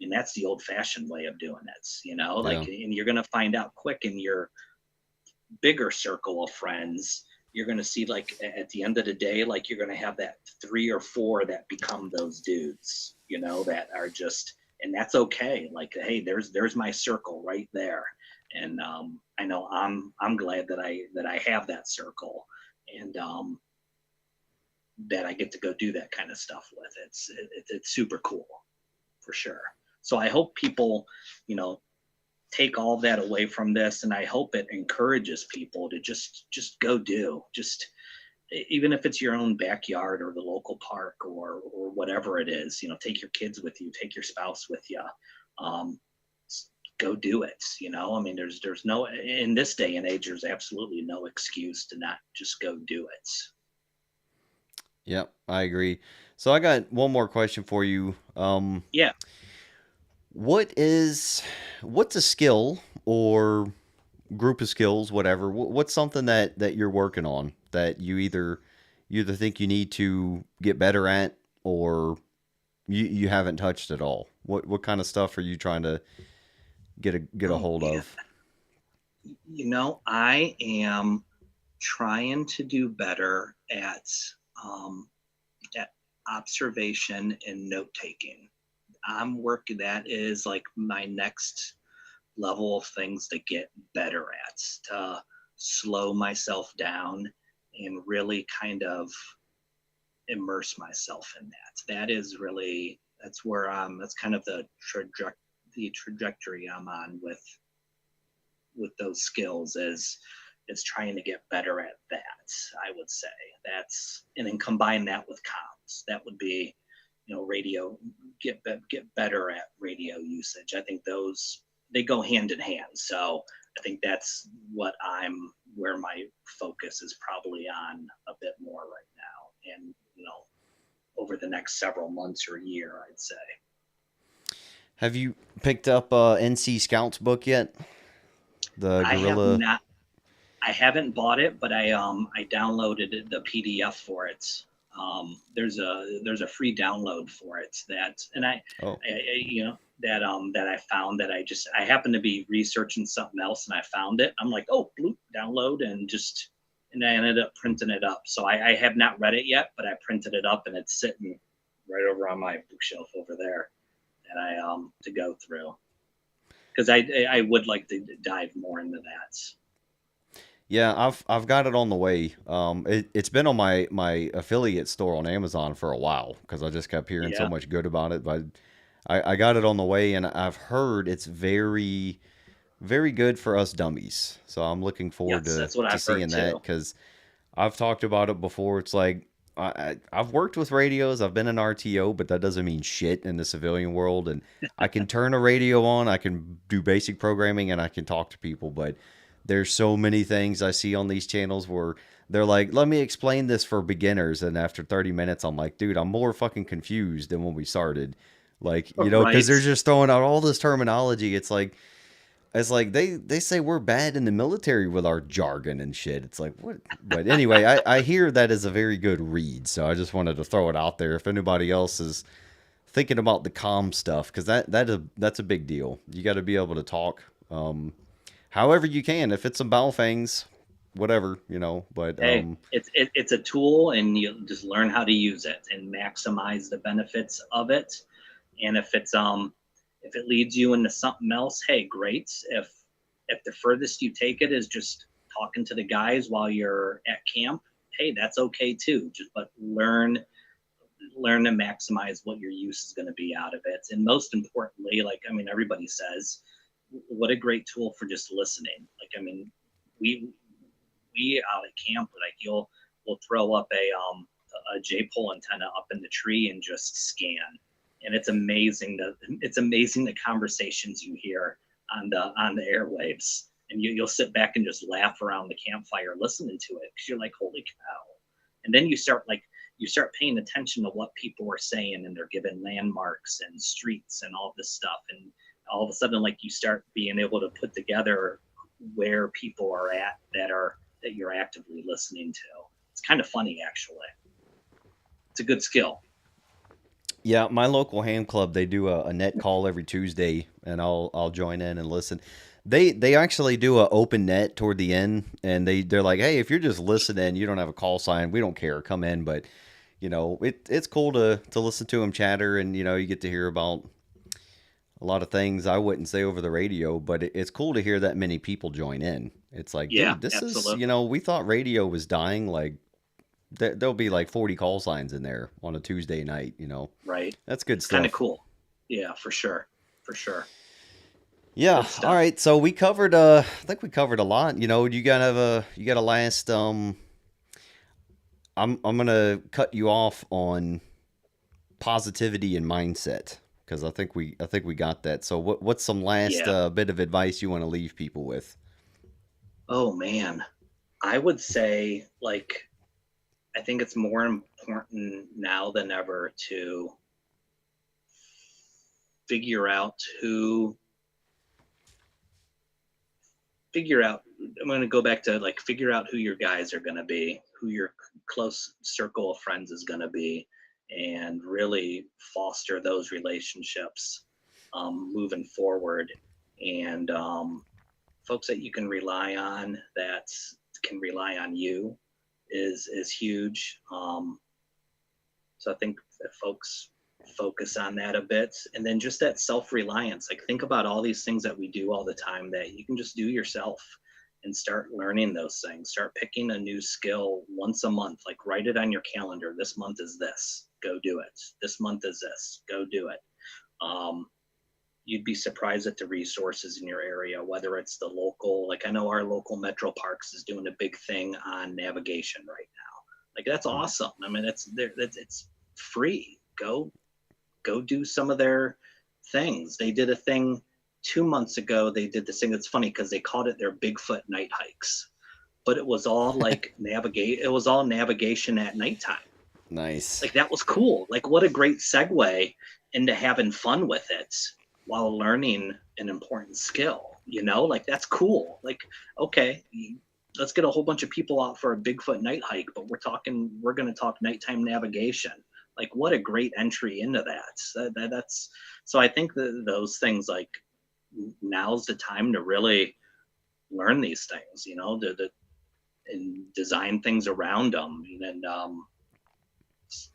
And that's the old fashioned way of doing it, like, yeah, and you're going to find out quick in your bigger circle of friends. You're going to see, like, at the end of the day, like you're going to have that 3 or 4 that become those dudes, that are just, and that's okay. Like, hey, there's my circle right there. And I know I'm glad that I have that circle, and that I get to go do that kind of stuff with. It's super cool, for sure. So I hope people, take all that away from this, and I hope it encourages people to just go do, just even if it's your own backyard or the local park or whatever it is. Take your kids with you, take your spouse with you. um, go do it. I mean, there's no, in this day and age, there's absolutely no excuse to not just go do it. Yep, I agree. So I got one more question for you. Yeah. What is what's a skill or group of skills, whatever? What's something that you're working on that you either think you need to get better at, or you haven't touched at all? What kind of stuff are you trying to get a Oh hold man. of? I am trying to do better um, at observation and note taking. I'm working, that is like my next level of things to get better at, to slow myself down and really kind of immerse myself in that. That is really, that's where that's kind of the trajectory I'm on with those skills, is trying to get better at that. I would say that's, and then combine that with comms. That would be, radio, get better at radio usage. I think those, they go hand in hand. So I think that's where my focus is probably on a bit more right now, and over the next several months or a year, I'd say. Have you picked up NC Scouts book yet? The I have Gorilla. not. I haven't bought it, but I downloaded the PDF for it. There's a free download for it, that, and Oh, that I found, that I happened to be researching something else and I found it. I'm like, oh, bloop, download, and I ended up printing it up. So I have not read it yet, but I printed it up and it's sitting right over on my bookshelf over there, and I to go through, because I would like to dive more into that. yeah, I've got it on the way. It's been on my affiliate store on Amazon for a while because I just kept hearing so Yeah. much good about it. But I got it on the way, and I've heard it's very very good for us dummies. So I'm looking forward Yes, to that's what to I've heard seeing that too. because I've talked about it before. It's like I've worked with radios. I've been an RTO, but that doesn't mean shit in the civilian world. And I can turn a radio on, I can do basic programming, and I can talk to people. But there's so many things I see on these channels where they're like, "Let me explain this for beginners," and after 30 minutes, I'm like, "Dude, I'm more fucking confused than when we started." Like, because Right. they're just throwing out all this terminology. It's like they say we're bad in the military with our jargon and shit. It's like what? But anyway, I hear that is a very good read, so I just wanted to throw it out there. If anybody else is thinking about the comm stuff, because that's a big deal. You got to be able to talk, however you can. If it's some Balfangs, whatever, But Hey, it's a tool, and you just learn how to use it and maximize the benefits of it. And if it leads you into something else, hey, great. If the furthest you take it is just talking to the guys while you're at camp, hey, that's okay too. Just but learn to maximize what your use is going to be out of it. And most importantly, like, I mean, everybody says, what a great tool for just listening. Like, I mean, we out at camp, like, we'll throw up a J pole antenna up in the tree and just scan. And it's amazing the conversations you hear on the airwaves. And you'll sit back and just laugh around the campfire listening to it, because you're like, holy cow. And then you start paying attention to what people are saying, and they're given landmarks and streets and all this stuff. And all of a sudden, like, you start being able to put together where people are at that you're actively listening to. It's kind of funny, actually. It's a good skill. yeah, my local ham club, they do a net call every Tuesday, and I'll join in and listen. They actually do a open net toward the end, and they're like, hey, if you're just listening, you don't have a call sign, we don't care, come in. But it's cool to listen to them chatter, and you get to hear about a lot of things I wouldn't say over the radio, but it's cool to hear that many people join in. It's like, Yeah, dude, this is, absolutely. we thought radio was dying. Like, there'll be like 40 call signs in there on a Tuesday night. Right. That's good It's kind of stuff. cool. Yeah, for sure. For sure. Yeah. Good All stuff. right. So we covered, I think we covered a lot. You got a last, I'm going to cut you off on positivity and mindset. because I think we got that. So what's some last Yeah. bit of advice you want to leave people with? Oh man, I would say like I think it's more important now than ever to figure out who figure out I'm going to go back to like figure out who your guys are going to be, who your close circle of friends is going to be, and really foster those relationships moving forward. And folks that you can rely on, that can rely on you, is huge. So I think that folks focus on that a bit, and then just that self-reliance. Like think about all these things that we do all the time that you can just do yourself, and start learning those things. Start picking a new skill once a month. Like write it on your calendar. This month is this. Go do it. This month is this. Go do it. Um, you'd be surprised at the resources in your area, whether it's the local, like I know our local Metro Parks is doing a big thing on navigation right now. Like that's awesome. I mean, it's free. Go do some of their things. They did a thing 2 months ago. They did this thing that's funny because they called it their Bigfoot night hikes, but it was all like navigate. It was all navigation at nighttime. Nice. Like that was cool. Like what a great segue into having fun with it while learning an important skill. Like that's cool. Like okay, let's get a whole bunch of people out for a Bigfoot night hike, but we're going to talk nighttime navigation. Like what a great entry into that's so I think that those things, like now's the time to really learn these things, and design things around them, and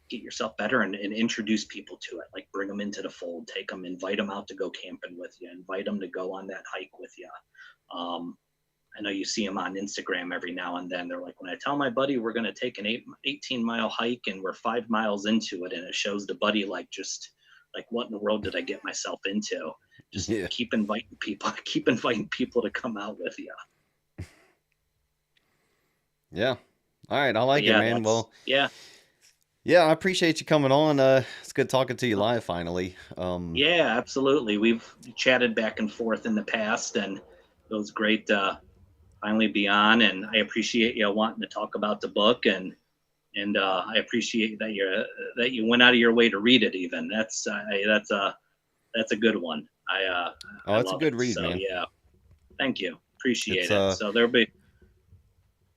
get yourself better, and introduce people to it. Like bring them into the fold, invite them out to go camping with you, invite them to go on that hike with you. I know you see them on Instagram every now and then. They're like, when I tell my buddy we're going to take an 18-mile hike and we're 5 miles into it, and it shows the buddy like just like, what in the world did I get myself into? Just Yeah. keep inviting people to come out with you. Yeah. All right. I But like it, yeah, man. Well, yeah, yeah, I appreciate you coming on. It's good talking to you live finally. yeah, absolutely. We've chatted back and forth in the past, and it was great finally be on. And I appreciate you wanting to talk about the book, and I appreciate that you went out of your way to read it. Even that's a good one. Oh, I it's a love good it. read, So man. yeah, thank you, appreciate It's it. So there'll be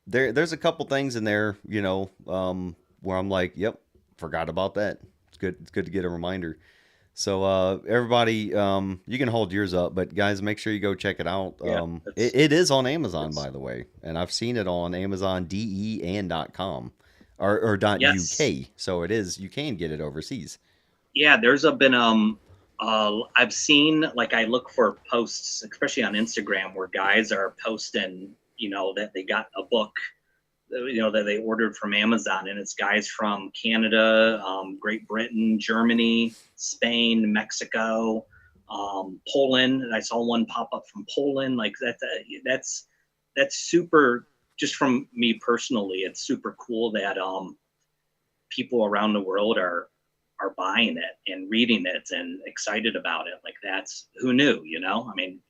there's a couple things in there, where I'm like, yep, forgot about that. It's good. It's good to get a reminder. So everybody, you can hold yours up, but guys, make sure you go check it out. yeah, It is on Amazon, it's by the way, and I've seen it on Amazon DE and .com or yes, .uk. So it is. You can get it overseas. yeah. I've seen, like, I look for posts, especially on Instagram, where guys are posting, that they got a book, that they ordered from Amazon, and it's guys from Canada, Great Britain, Germany, Spain, Mexico, Poland. And I saw one pop up from Poland. Like that's super. Just from me personally, it's super cool that people around the world are buying it and reading it and excited about it. Like that's who knew, I mean,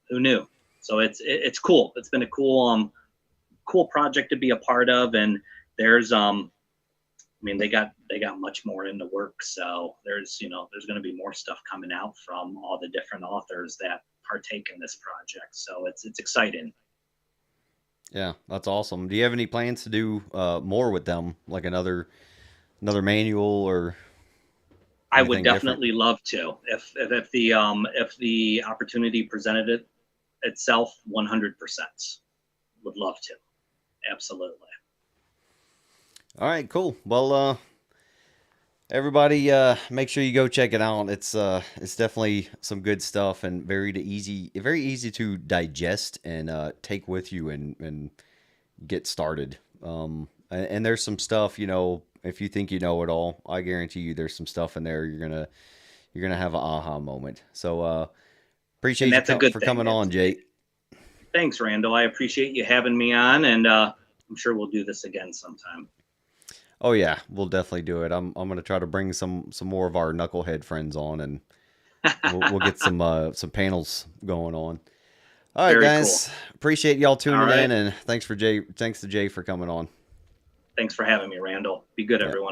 who knew? So it's cool. It's been a cool project to be a part of, and there's I mean they got much more in the works, so there's going to be more stuff coming out from all the different authors that partake in this project, so it's exciting. Yeah, that's awesome. Do you have any plans to do more with them, like another manual or I would anything different? definitely love to, if the opportunity presented itself. 100% would love to, absolutely. All right, cool. Well, everybody, make sure you go check it out. It's definitely some good stuff and very easy to digest and take with you and get started. And there's some stuff, if you think you know it all, I guarantee you there's some stuff in there you're gonna have an aha moment. So And appreciate you that's a good for thing. coming on, Jake. Thanks, Randall. I appreciate you having me on, and I'm sure we'll do this again sometime. Oh yeah, we'll definitely do it. I'm gonna try to bring some more of our knucklehead friends on, and we'll get some panels going on. All right, Very cool. guys. Appreciate y'all All tuning in, right. and thanks to Jay for coming on. Thanks for having me, Randall. Be good, Yeah. everyone.